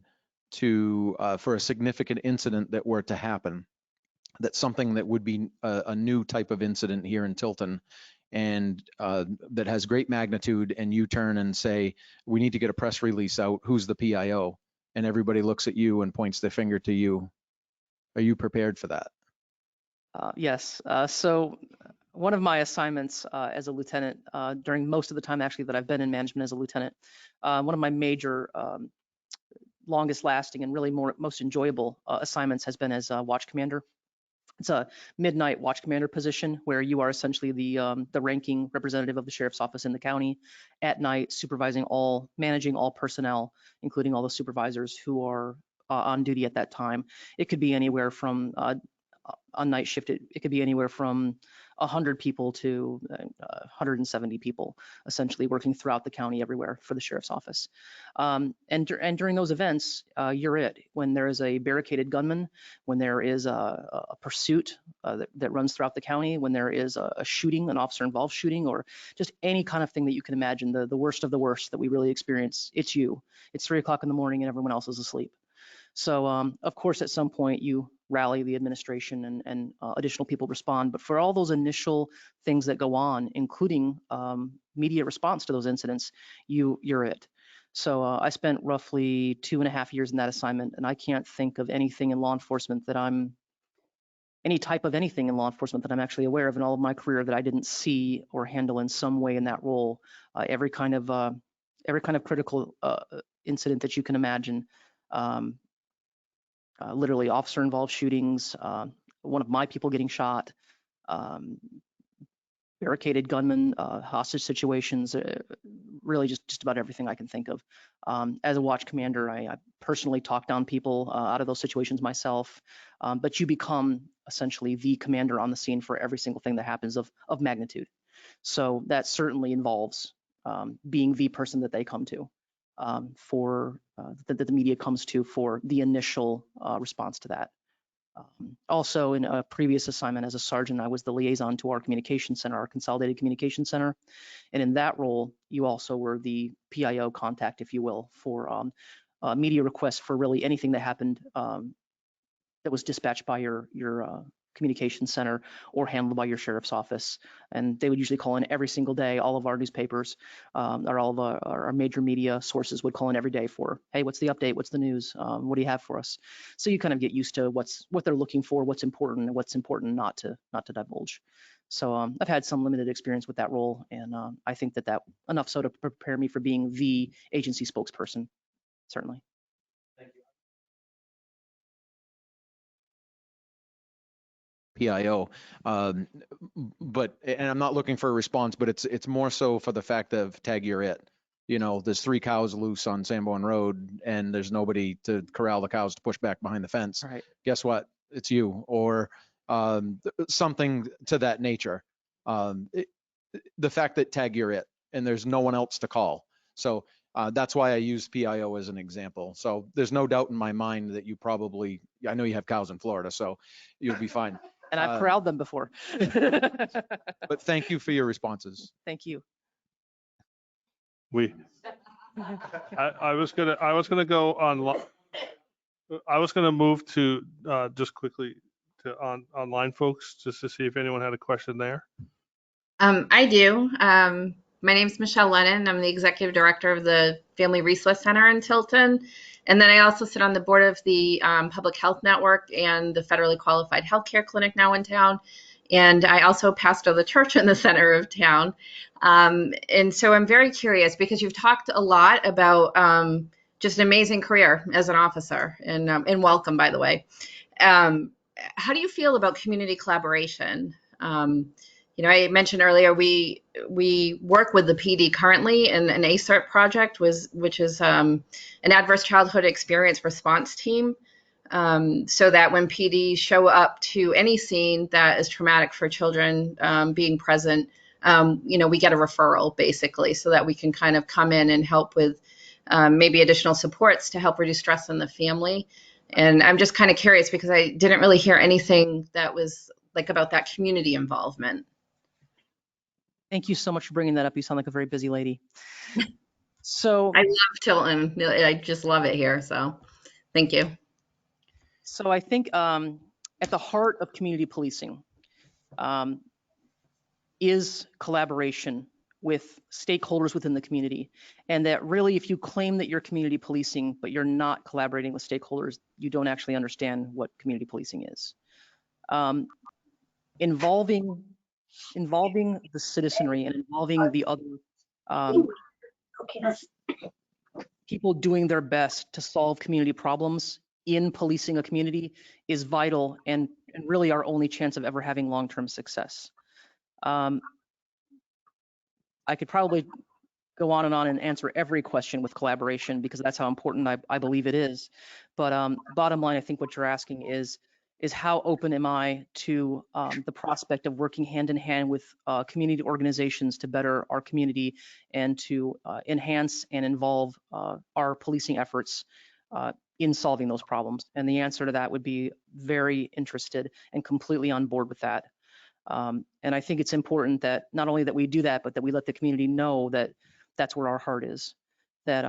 to for a significant incident that were to happen, that's something that would be a new type of incident here in Tilton, and that has great magnitude, and you turn and say, we need to get a press release out, who's the PIO? And everybody looks at you and points their finger to you. Are you prepared for that? Yes. So one of my assignments as a lieutenant, during most of the time actually that I've been in management as a lieutenant, one of my major longest lasting and really most enjoyable assignments has been as a watch commander. It's a midnight watch commander position where you are essentially the ranking representative of the sheriff's office in the county at night, managing all personnel, including all the supervisors who are on duty at that time. It could be anywhere from on night shift, it could be anywhere from 100 people to 170 people, essentially working throughout the county everywhere for the sheriff's office. And during those events, you're it. When there is a barricaded gunman, when there is a pursuit that runs throughout the county, when there is a shooting, an officer-involved shooting, or just any kind of thing that you can imagine, the worst of the worst that we really experience, it's you. It's 3 o'clock in the morning and everyone else is asleep. So of course, at some point you rally the administration and additional people respond. But for all those initial things that go on, including media response to those incidents, you're it. So I spent roughly 2.5 years in that assignment, and I can't think of anything in law enforcement any type of anything in law enforcement that I'm actually aware of in all of my career that I didn't see or handle in some way in that role. Every kind of critical incident that you can imagine. Literally officer-involved shootings, one of my people getting shot, barricaded gunmen, hostage situations, really just about everything I can think of. As a watch commander, I personally talk down people out of those situations myself, but you become essentially the commander on the scene for every single thing that happens of magnitude. So that certainly involves being the person that they come to. That the media comes to for the initial response to that. Also, in a previous assignment as a sergeant, I was the liaison to our communication center, our consolidated communication center. And in that role, you also were the PIO contact, if you will, for media requests for really anything that happened that was dispatched by your communication center or handled by your sheriff's office. And they would usually call in every single day. All of our newspapers or all of our major media sources would call in every day for, hey, what's the update? What's the news? What do you have for us? So you kind of get used to what they're looking for, what's important, and what's important not to divulge. So I've had some limited experience with that role, and I think that enough so to prepare me for being the agency spokesperson, certainly. PIO, and I'm not looking for a response, but it's more so for the fact of tag you're it. You know, there's 3 cows loose on Sanborn Road and there's nobody to corral the cows to push back behind the fence. Right. Guess what? It's you, or something to that nature. The fact that tag you're it and there's no one else to call. So that's why I use PIO as an example. So there's no doubt in my mind that I know you have cows in Florida, so you'll be fine. And I've Uh, corralled them before. But thank you for your responses. Thank you. I was gonna go on. I was gonna move to just quickly to online folks just to see if anyone had a question there. I do. My name is Michelle Lennon. I'm the executive director of the Family Resource Center in Tilton. And then I also sit on the board of the Public Health Network and the federally qualified healthcare clinic now in town. And I also pastor the church in the center of town. And so I'm very curious because you've talked a lot about just an amazing career as an officer, and welcome, by the way. How do you feel about community collaboration? I mentioned earlier we work with the PD currently in an ACERT project, which is an adverse childhood experience response team, so that when PD show up to any scene that is traumatic for children being present, we get a referral basically, so that we can kind of come in and help with maybe additional supports to help reduce stress in the family. And I'm just kind of curious because I didn't really hear anything that was like about that community involvement. Thank you so much for bringing that up. You sound like a very busy lady. So I love Tilton. I just love it here. So thank you. So I think at the heart of community policing is collaboration with stakeholders within the community. And that really, if you claim that you're community policing, but you're not collaborating with stakeholders, you don't actually understand what community policing is. Involving the citizenry and involving the other people doing their best to solve community problems in policing a community is vital and really our only chance of ever having long-term success. I could probably go on and answer every question with collaboration because that's how important I believe it is. But bottom line, I think what you're asking is how open am I to the prospect of working hand in hand with community organizations to better our community and to enhance and involve our policing efforts in solving those problems? And the answer to that would be very interested and completely on board with that. And I think it's important that not only that we do that, but that we let the community know that that's where our heart is, that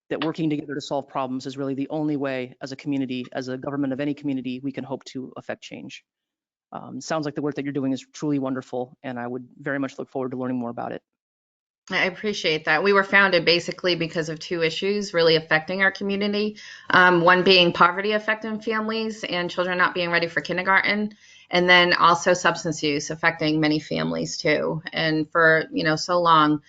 that working together to solve problems is really the only way as a community, as a government of any community, we can hope to affect change. Sounds like the work that you're doing is truly wonderful, and I would very much look forward to learning more about it. I appreciate that. We were founded basically because of two issues really affecting our community. One being poverty affecting families and children not being ready for kindergarten, and then also substance use affecting many families too. And for so long,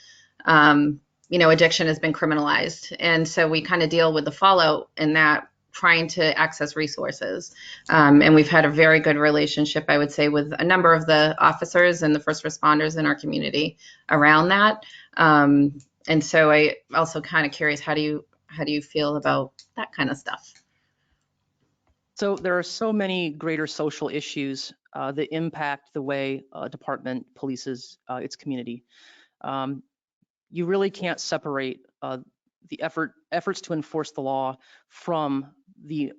addiction has been criminalized, and so we kind of deal with the fallout in that, trying to access resources. And we've had a very good relationship, I would say, with a number of the officers and the first responders in our community around that. And so I also kind of curious, how do you feel about that kind of stuff? So there are so many greater social issues that impact the way a department polices its community. You really can't separate the efforts to enforce the law from the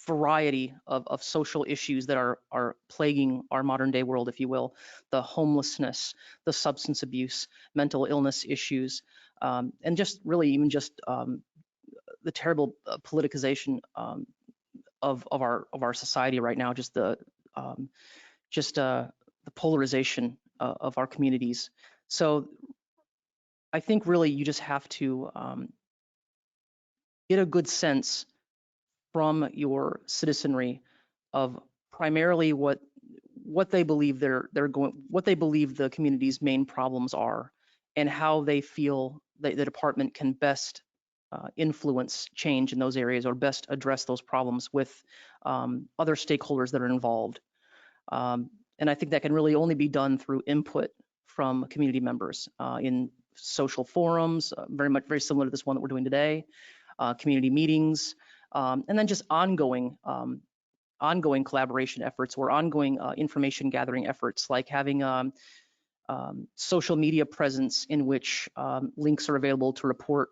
variety of social issues that are plaguing our modern day world, if you will, the homelessness, the substance abuse, mental illness issues, and just really even just the terrible politicization of our society right now, just the polarization of our communities. So I think really you just have to get a good sense from your citizenry of primarily what they believe what they believe the community's main problems are, and how they feel that the department can best influence change in those areas or best address those problems with other stakeholders that are involved. And I think that can really only be done through input from community members in social forums, very similar to this one that we're doing today, community meetings, and then just ongoing collaboration efforts or ongoing information gathering efforts, like having social media presence in which links are available to report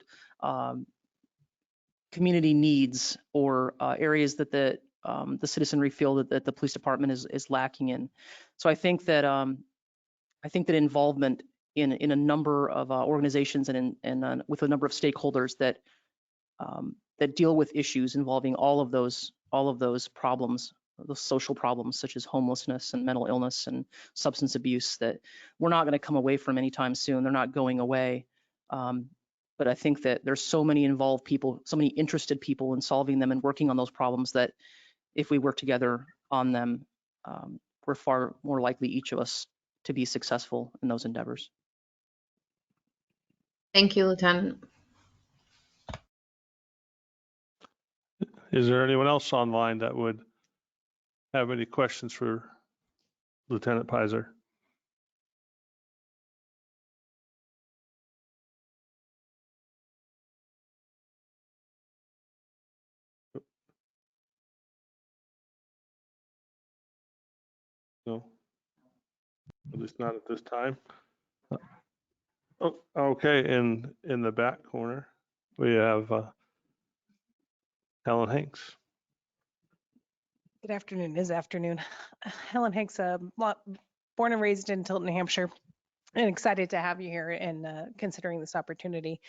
community needs or areas that the the citizenry feel that the police department is lacking in. So I think that involvement in a number of organizations and with a number of stakeholders that deal with issues involving all of those problems, those social problems such as homelessness and mental illness and substance abuse, that we're not going to come away from anytime soon. They're not going away. But I think that there's so many involved people, so many interested people in solving them and working on those problems, that if we work together on them, we're far more likely, each of us, to be successful in those endeavors. Thank you, Lieutenant. Is there anyone else online that would have any questions for Lieutenant Pizer? No, at least not at this time. Oh, okay, in the back corner, we have Helen Hanks. Good afternoon. It is afternoon. Helen Hanks, born and raised in Tilton, New Hampshire, and excited to have you here and considering this opportunity.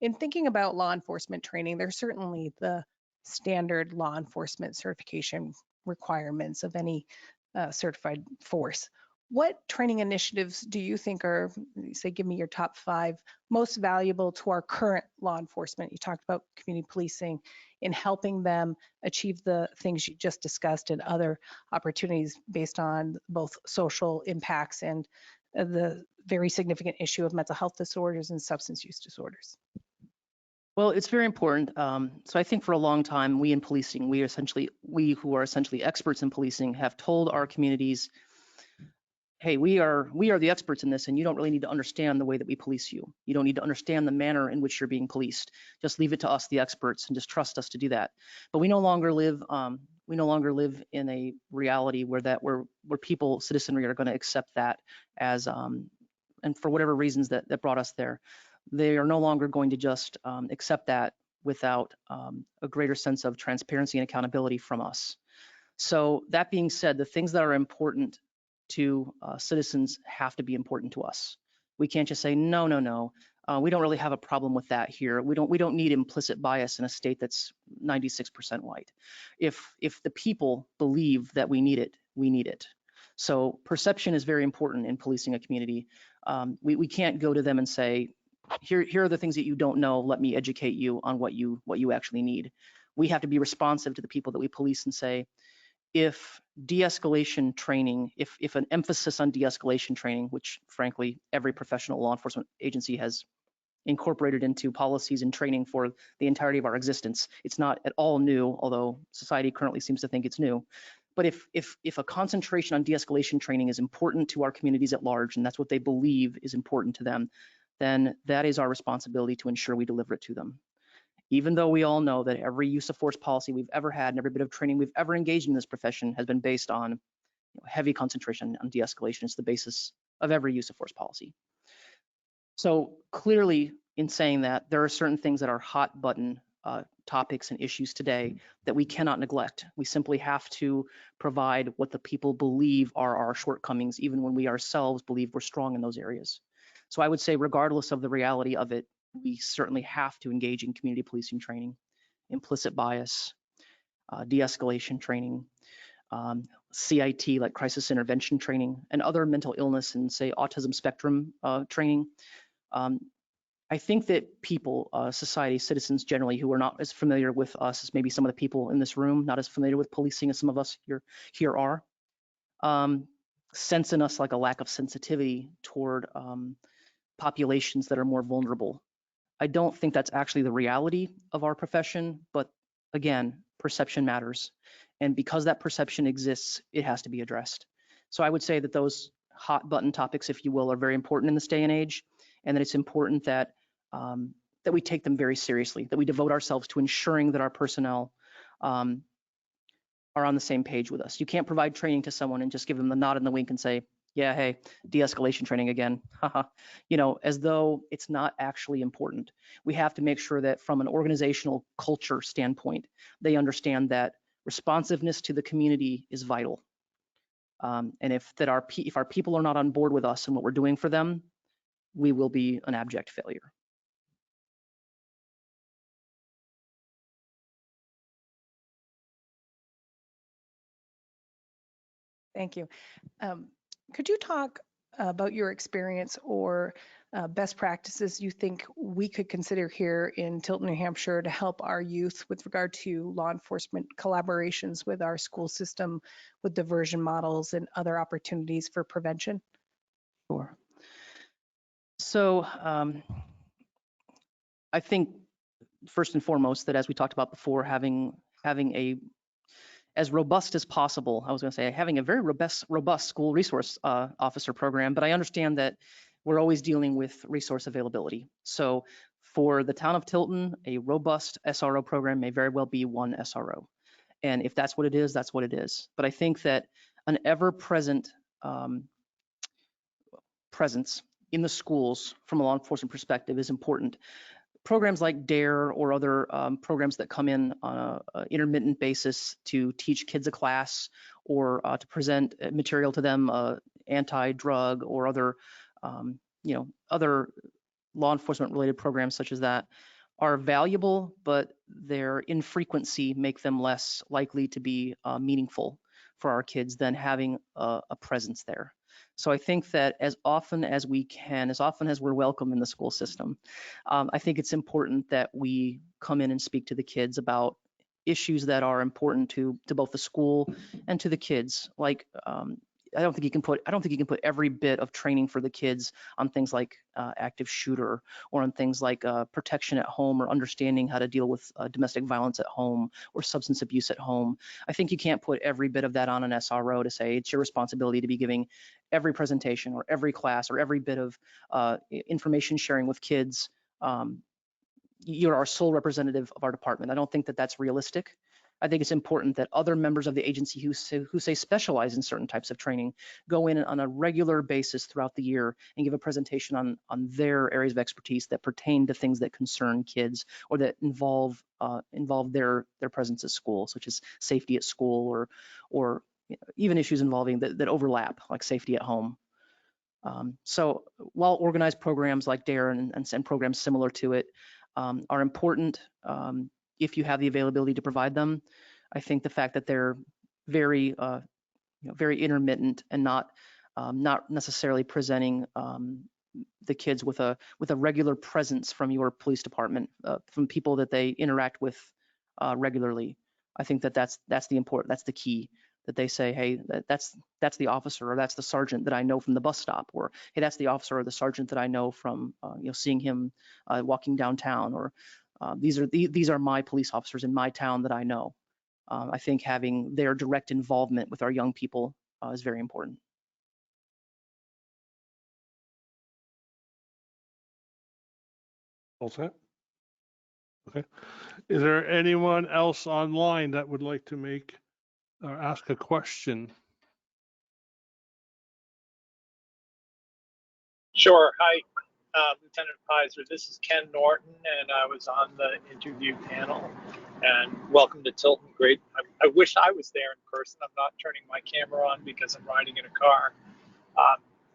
In thinking about law enforcement training, there's certainly the standard law enforcement certification requirements of any certified force. What training initiatives do you think are, say, give me your top 5 most valuable to our current law enforcement? You talked about community policing, in helping them achieve the things you just discussed and other opportunities based on both social impacts and the very significant issue of mental health disorders and substance use disorders. Well, it's very important. So I think for a long time, we in policing, we who are essentially experts in policing, have told our communities, hey, we are the experts in this, and you don't really need to understand the way that we police you. You don't need to understand the manner in which you're being policed. Just leave it to us, the experts, and just trust us to do that. But we no longer live in a reality where people, citizenry, are going to accept that as and for whatever reasons that brought us there, they are no longer going to just accept that without a greater sense of transparency and accountability from us. So that being said, the things that are important to citizens have to be important to us. We can't just say, no, we don't really have a problem with that here. We don't need implicit bias in a state that's 96% white. If the people believe that we need it, we need it. So perception is very important in policing a community. We can't go to them and say, here are the things that you don't know. Let me educate you on what you actually need. We have to be responsive to the people that we police and say, if de-escalation training, if an emphasis on de-escalation training, which frankly every professional law enforcement agency has incorporated into policies and training for the entirety of our existence, it's not at all new, although society currently seems to think it's new. But if a concentration on de-escalation training is important to our communities at large, and that's what they believe is important to them, then that is our responsibility to ensure we deliver it to them. Even though we all know that every use of force policy we've ever had and every bit of training we've ever engaged in this profession has been based on heavy concentration on de-escalation. It's the basis of every use of force policy. So clearly, in saying that, there are certain things that are hot button topics and issues today that we cannot neglect. We simply have to provide what the people believe are our shortcomings, even when we ourselves believe we're strong in those areas. So I would say, regardless of the reality of it, we certainly have to engage in community policing training, implicit bias, de-escalation training, CIT, like crisis intervention training, and other mental illness and, say, autism spectrum training. I think that people, society, citizens generally, who are not as familiar with us as maybe some of the people in this room, not as familiar with policing as some of us here are, sense in us like a lack of sensitivity toward populations that are more vulnerable. I don't think that's actually the reality of our profession, but again, perception matters. And because that perception exists, it has to be addressed. So I would say that those hot button topics, if you will, are very important in this day and age, and that it's important that that we take them very seriously, that we devote ourselves to ensuring that our personnel are on the same page with us. You can't provide training to someone and just give them the nod and the wink and say, yeah, hey, de-escalation training again, as though it's not actually important. We have to make sure that from an organizational culture standpoint, they understand that Responsiveness to the community is vital. And if our people are not on board with us and what we're doing for them, we will be an abject failure. Thank you. Could you talk about your experience or best practices you think we could consider here in Tilton, New Hampshire to help our youth with regard to law enforcement collaborations with our school system, with diversion models and other opportunities for prevention? Sure. So I think first and foremost that, as we talked about before, having a as robust as possible. I was going to say having a very robust school resource officer program, but I understand that we're always dealing with resource availability. So for the town of Tilton, a robust SRO program may very well be one SRO. And if that's what it is, that's what it is. But I think that an ever-present presence in the schools from a law enforcement perspective is important. Programs like DARE or other programs that come in on an intermittent basis to teach kids a class or to present material to them, anti-drug or other, other law enforcement related programs such as that are valuable, but their infrequency make them less likely to be meaningful for our kids than having a presence there. So I think that as often as we can, as often as we're welcome in the school system, I think it's important that we come in and speak to the kids about issues that are important to both the school and to the kids. Like I don't think you can put every bit of training for the kids on things like active shooter or on things like protection at home or understanding how to deal with domestic violence at home or substance abuse at home. I think you can't put every bit of that on an SRO to say it's your responsibility to be giving every presentation or every class or every bit of information sharing with kids. You're our sole representative of our department. I don't think that that's realistic. I think it's important that other members of the agency who say specialize in certain types of training go in on a regular basis throughout the year and give a presentation on their areas of expertise that pertain to things that concern kids or that involve their presence at school, such as safety at school or even issues involving that overlap, like safety at home. So while organized programs like DARE and programs similar to it are important, if you have the availability to provide them, I think the fact that they're very, very intermittent and not necessarily presenting the kids with a regular presence from your police department, from people that they interact with regularly. I think that's the key. That they say, hey, that's the officer or that's the sergeant that I know from the bus stop, or hey, that's the officer or the sergeant that I know from seeing him walking downtown, or these are my police officers in my town that I know. I think having their direct involvement with our young people is very important. All set? Okay. Is there anyone else online that would like to make or ask a question? Sure. Hi, Lieutenant Pizer. This is Ken Norton, and I was on the interview panel. And welcome to Tilton. Great. I wish I was there in person. I'm not turning my camera on because I'm riding in a car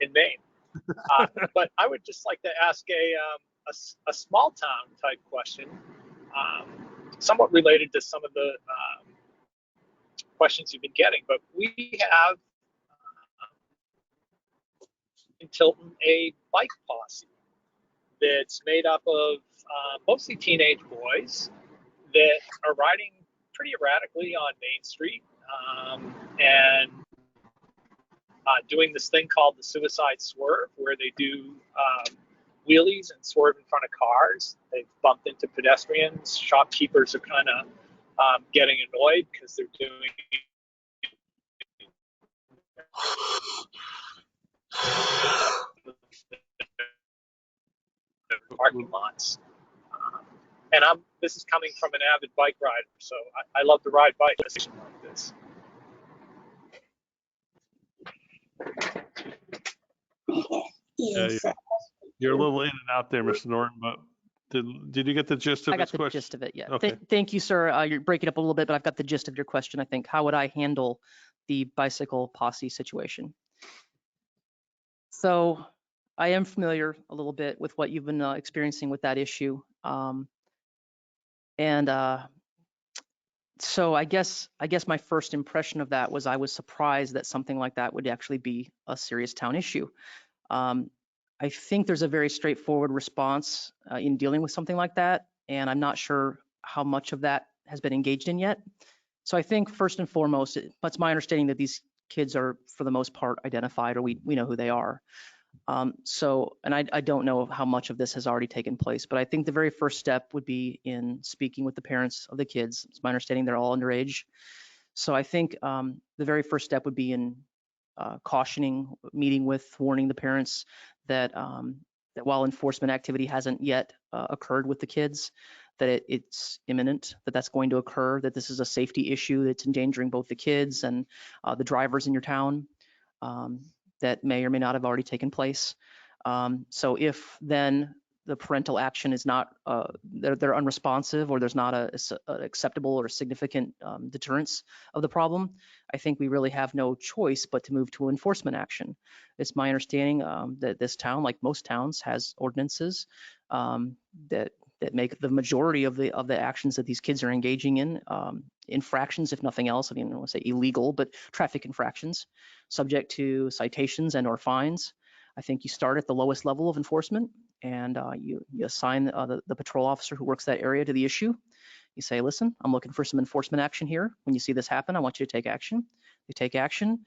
in Maine. But I would just like to ask a small town type question, somewhat related to some of the questions you've been getting. But we have in Tilton a bike posse that's made up of mostly teenage boys that are riding pretty erratically on Main Street and doing this thing called the suicide swerve, where they do wheelies and swerve in front of cars. They've bumped into pedestrians. Shopkeepers are kind of getting annoyed because they're doing parking lots. And this is coming from an avid bike rider, so I love to ride bikes like this. Yeah, you're a little in and out there, Mr. Norton, but Did you get the gist of I got his the question? gist of it, yeah. Okay. Thank you, sir. You're breaking up a little bit, but I've got the gist of your question, I think. How would I handle the bicycle posse situation? So I am familiar a little bit with what you've been experiencing with that issue. So I guess my first impression of that was I was surprised that something like that would actually be a serious town issue. I think there's a very straightforward response in dealing with something like that, and I'm not sure how much of that has been engaged in yet. So I think first and foremost, it's my understanding that these kids are, for the most part, identified, or we know who they are. And I don't know how much of this has already taken place, but I think the very first step would be in speaking with the parents of the kids. It's my understanding they're all underage. So I think the very first step would be in cautioning, meeting with, warning the parents that that while enforcement activity hasn't yet occurred with the kids, that it's imminent, that that's going to occur, that this is a safety issue that's endangering both the kids and the drivers in your town. That may or may not have already taken place. So if then the parental action is not, they're unresponsive, or there's not a acceptable or significant deterrence of the problem, I think we really have no choice but to move to enforcement action. It's my understanding that this town, like most towns, has ordinances that make the majority of the actions that these kids are engaging in infractions, if nothing else. I mean, I don't want to say illegal, but traffic infractions, subject to citations and or fines. I think you start at the lowest level of enforcement, and you assign the patrol officer who works that area to the issue. You say, listen, I'm looking for some enforcement action here. When you see this happen, I want you to take action. They take action,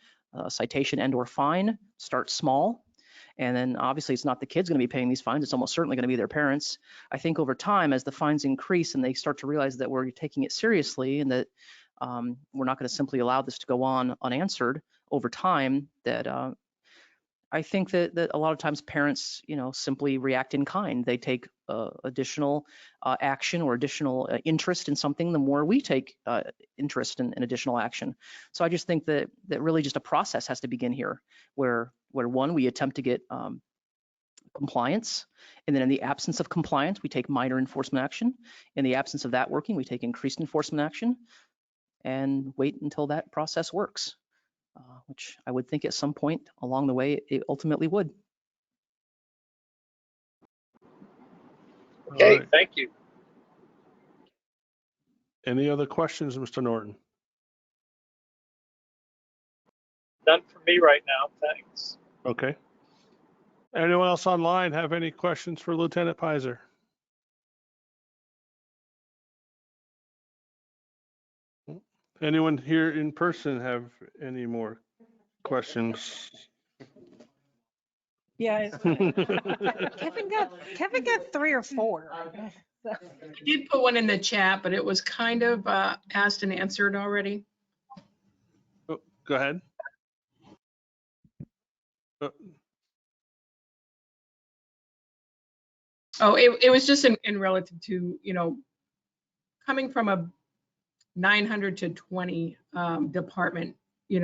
citation and or fine. Start small. And then obviously it's not the kids going to be paying these fines. It's almost certainly going to be their parents. I think over time, as the fines increase and they start to realize that we're taking it seriously and that we're not going to simply allow this to go on unanswered over time, that I think that a lot of times parents, simply react in kind. They take additional action or additional interest in something the more we take interest in additional action. So I just think that really just a process has to begin here, where one, we attempt to get compliance, and then in the absence of compliance, we take minor enforcement action. In the absence of that working, we take increased enforcement action and wait until that process works. Which I would think at some point along the way it ultimately would. Okay, right. thank you. Any other questions, Mr. Norton? None from me right now, thanks. Okay. Anyone else online have any questions for Lieutenant Pizer? Anyone here in person have any more questions? Yeah. Kevin got 3 or 4. I did put one in the chat, but it was kind of asked and answered already. Oh, go ahead. Oh, it was just in relative to, coming from a 900 to 20 department,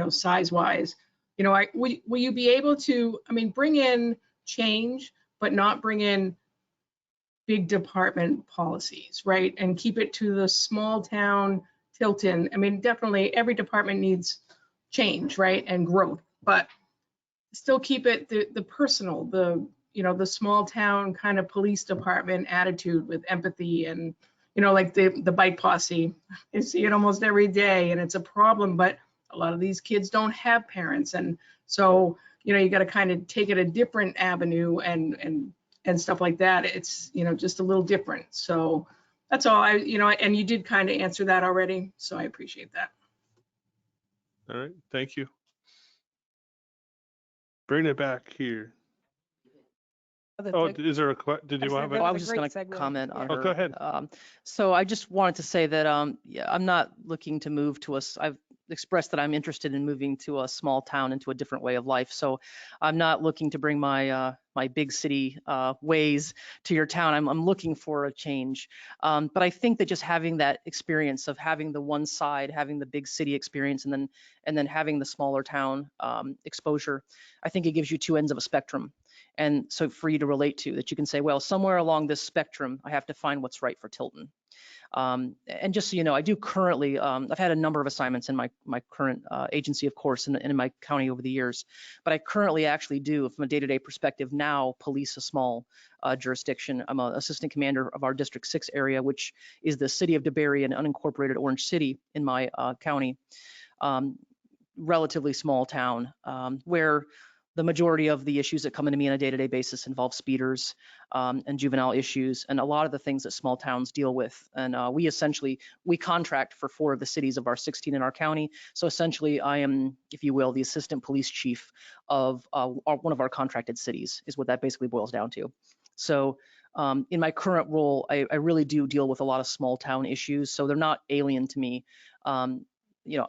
size wise, will you be able to, bring in change, but not bring in big department policies, right? And keep it to the small town Tilton. Definitely every department needs change, right? And growth, but still keep it the personal, the small town kind of police department attitude with empathy and, like the bike posse. I see it almost every day and it's a problem, but a lot of these kids don't have parents. And so, you got to kind of take it a different avenue and stuff like that. It's, just a little different. So that's all and you did kind of answer that already. So I appreciate that. All right, thank you. Bring it back here. Oh, is there a question? Did you have Well, I a? was just going to comment on her. Oh, go ahead. So I just wanted to say that yeah, I'm not looking to move to I've expressed that I'm interested in moving to a small town into a different way of life. So I'm not looking to bring my my big city ways to your town. I'm looking for a change. But I think that just having that experience of having the one side, having the big city experience, and then having the smaller town exposure, I think it gives you two ends of a spectrum. And so for you to relate to, that you can say, well, somewhere along this spectrum, I have to find what's right for Tilton. And just so you know, I do currently, I've had a number of assignments in my current agency, of course, and in my county over the years, but I currently actually do, from a day-to-day perspective, now police a small jurisdiction. I'm an assistant commander of our District 6 area, which is the city of DeBary and unincorporated Orange City in my county. Relatively small town, where the majority of the issues that come into me on a day-to-day basis involve speeders and juvenile issues and a lot of the things that small towns deal with. And we contract for 4 of the cities of our 16 in our county. So essentially I am, if you will, the assistant police chief of one of our contracted cities is what that basically boils down to. So in my current role, I really do deal with a lot of small town issues. So they're not alien to me. On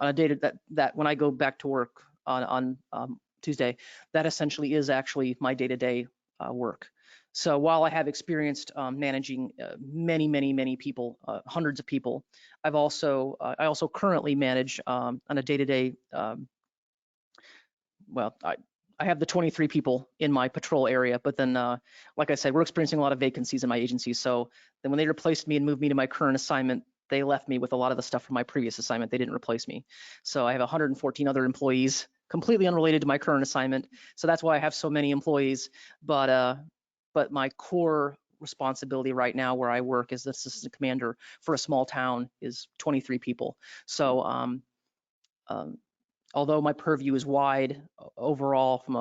a day that when I go back to work on Tuesday, that essentially is actually my day-to-day work. So while I have experienced managing many people, hundreds of people, I also currently manage on a day-to-day. I have the 23 people in my patrol area, but then, like I said, we're experiencing a lot of vacancies in my agency. So then when they replaced me and moved me to my current assignment, they left me with a lot of the stuff from my previous assignment. They didn't replace me. So I have 114 other employees completely unrelated to my current assignment. So that's why I have so many employees. But my core responsibility right now where I work as the assistant commander for a small town is 23 people. So although my purview is wide overall from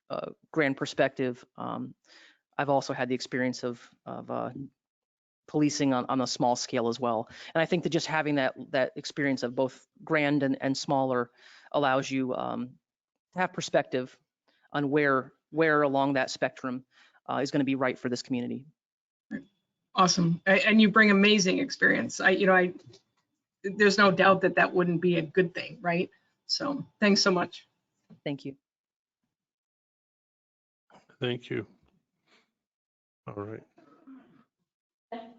a grand perspective, I've also had the experience of policing on a small scale as well. And I think that just having that experience of both grand and smaller allows you to have perspective on where along that spectrum is going to be right for this community. Awesome. And you bring amazing experience. There's no doubt that wouldn't be a good thing, right? So thanks so much. Thank you. Thank you. All right.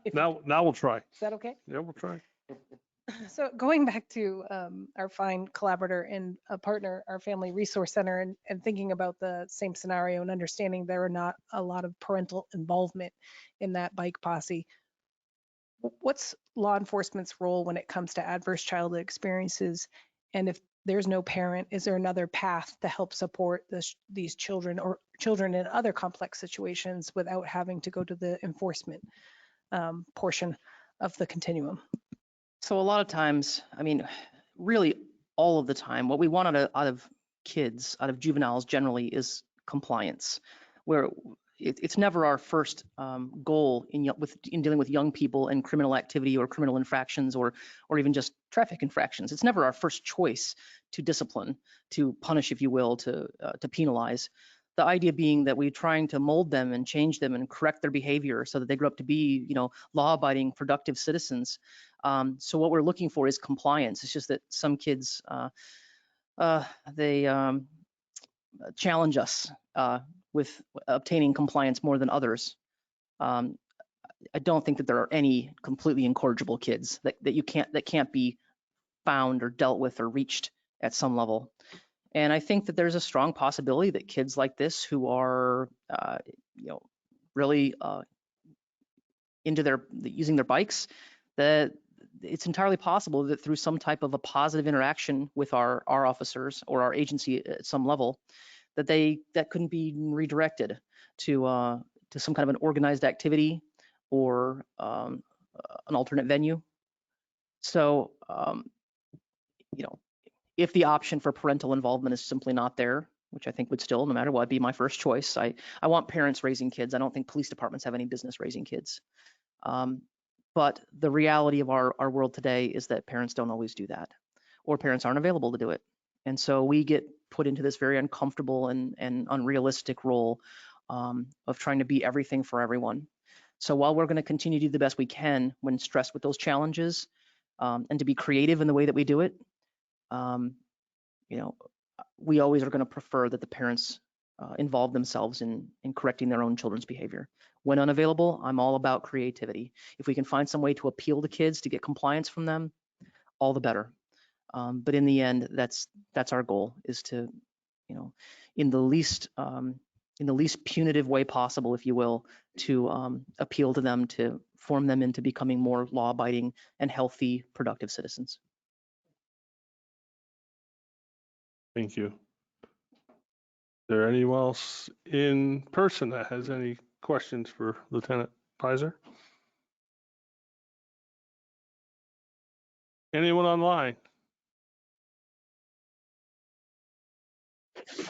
If- Now we'll try. Is that okay? Yeah, we'll try. So going back to our fine collaborator and a partner, our Family Resource Center, and thinking about the same scenario and understanding there are not a lot of parental involvement in that bike posse. What's law enforcement's role when it comes to adverse childhood experiences? And if there's no parent, is there another path to help support these children or children in other complex situations without having to go to the enforcement portion of the continuum? So a lot of times, I mean, really all of the time, what we want out of kids, out of juveniles generally is compliance, where it's never our first goal in dealing with young people and criminal activity or criminal infractions or even just traffic infractions. It's never our first choice to discipline, to punish, if you will, to penalize. The idea being that we're trying to mold them and change them and correct their behavior so that they grow up to be, law-abiding, productive citizens. So what we're looking for is compliance. It's just that some kids, they challenge us with obtaining compliance more than others. I don't think that there are any completely incorrigible kids that can't be found or dealt with or reached at some level. And I think that there's a strong possibility that kids like this who are, really into using their bikes, that it's entirely possible that through some type of a positive interaction with our officers or our agency at some level, that couldn't be redirected to some kind of an organized activity or an alternate venue. So, if the option for parental involvement is simply not there, which I think would still, no matter what, be my first choice. I want parents raising kids. I don't think police departments have any business raising kids. But the reality of our world today is that parents don't always do that, or parents aren't available to do it. And so we get put into this very uncomfortable and unrealistic role of trying to be everything for everyone. So while we're going to continue to do the best we can when stressed with those challenges, and to be creative in the way that we do it, we always are going to prefer that the parents involve themselves in correcting their own children's behavior. When unavailable, I'm all about creativity. If we can find some way to appeal to kids to get compliance from them, all the better. But in the end, that's our goal, is to, in the least in the least punitive way possible, if you will, to appeal to them, to form them into becoming more law-abiding and healthy, productive citizens. Thank you. Is there anyone else in person that has any questions for Lieutenant Pizer? Anyone online?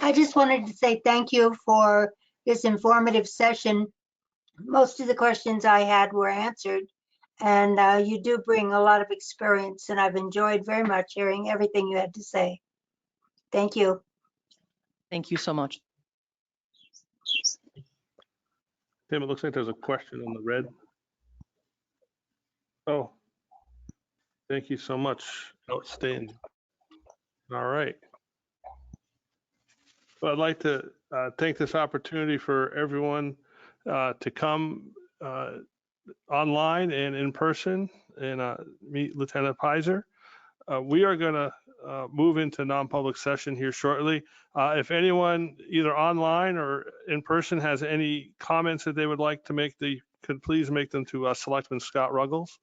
I just wanted to say thank you for this informative session. Most of the questions I had were answered, and you do bring a lot of experience, and I've enjoyed very much hearing everything you had to say. Thank you. Thank you so much. Tim, it looks like there's a question on the red. Oh, thank you so much. Outstanding. All right. Well, I'd like to take this opportunity for everyone to come online and in person and meet Lieutenant Pizer. We are going to move into non-public session here shortly. If anyone either online or in person has any comments that they would like to make, could please make them to Selectman Scott Ruggles.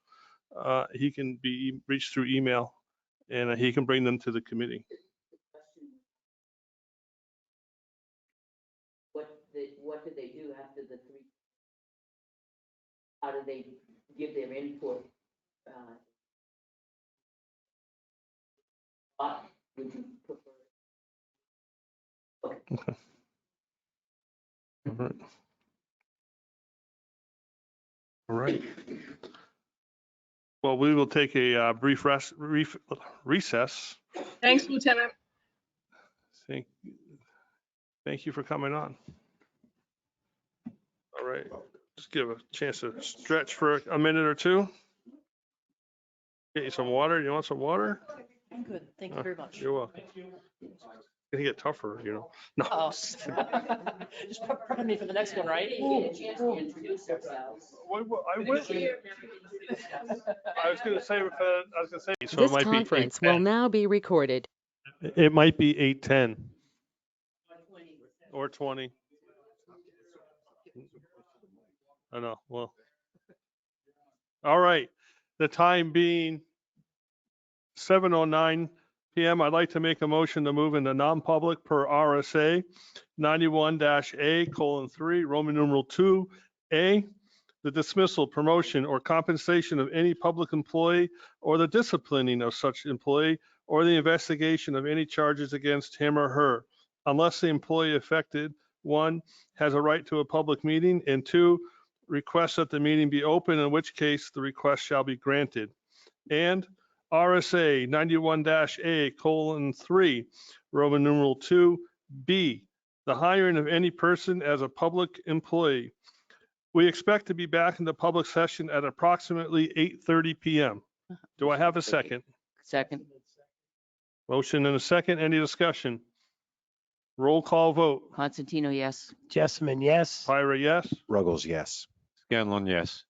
He can be reached through email, and he can bring them to the committee. What do they do after the 3? How do they give their input? What would you prefer? Okay. All right. All right. Well, we will take a brief recess. Thanks, Lieutenant. Thank you for coming on. All right. Just give a chance to stretch for a minute or two. Get you some water. You want some water? I'm good. Thank you very much. You're welcome. It's gonna get tougher, you know. No. Oh, just prepping me for the next one, right? I was gonna say, so This it might be conference will 8:10. now be recorded. It might be 8:10 or 20. I know. Well, all right. The time being 7:09 p.m. I'd like to make a motion to move into non-public per RSA 91-A:3, Roman numeral 2A, the dismissal, promotion, or compensation of any public employee or the disciplining of such employee or the investigation of any charges against him or her, unless the employee affected, 1, has a right to a public meeting, and 2, requests that the meeting be open, in which case the request shall be granted. And RSA 91-A:3, Roman numeral 2B, the hiring of any person as a public employee. We expect to be back in the public session at approximately 8:30 p.m. Do I have a second? Second. Motion and a second. Any discussion? Roll call vote. Constantino, yes. Jessamine, yes. Pyra, yes. Ruggles, yes. Scanlon, yes.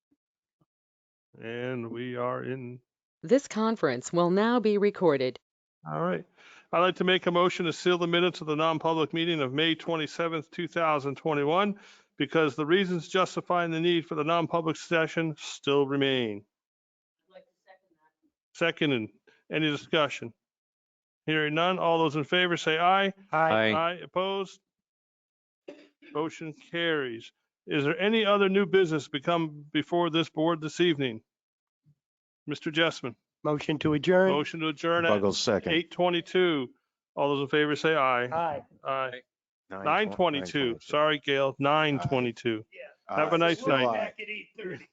And we are in. This conference will now be recorded. All right. I'd like to make a motion to seal the minutes of the non-public meeting of May 27th, 2021, because the reasons justifying the need for the non-public session still remain. Second, and any discussion? Hearing none, all those in favor say aye. Aye. Aye, opposed? Motion carries. Is there any other new business become before this board this evening? Mr. Jessman. Motion to adjourn. Motion to adjourn at Ruggles, second. 8:22. All those in favor say aye. Aye. Aye. 9:22. 9:22. Sorry, Gail. 9:22. Have a nice Still night. aye. Back at 8:30.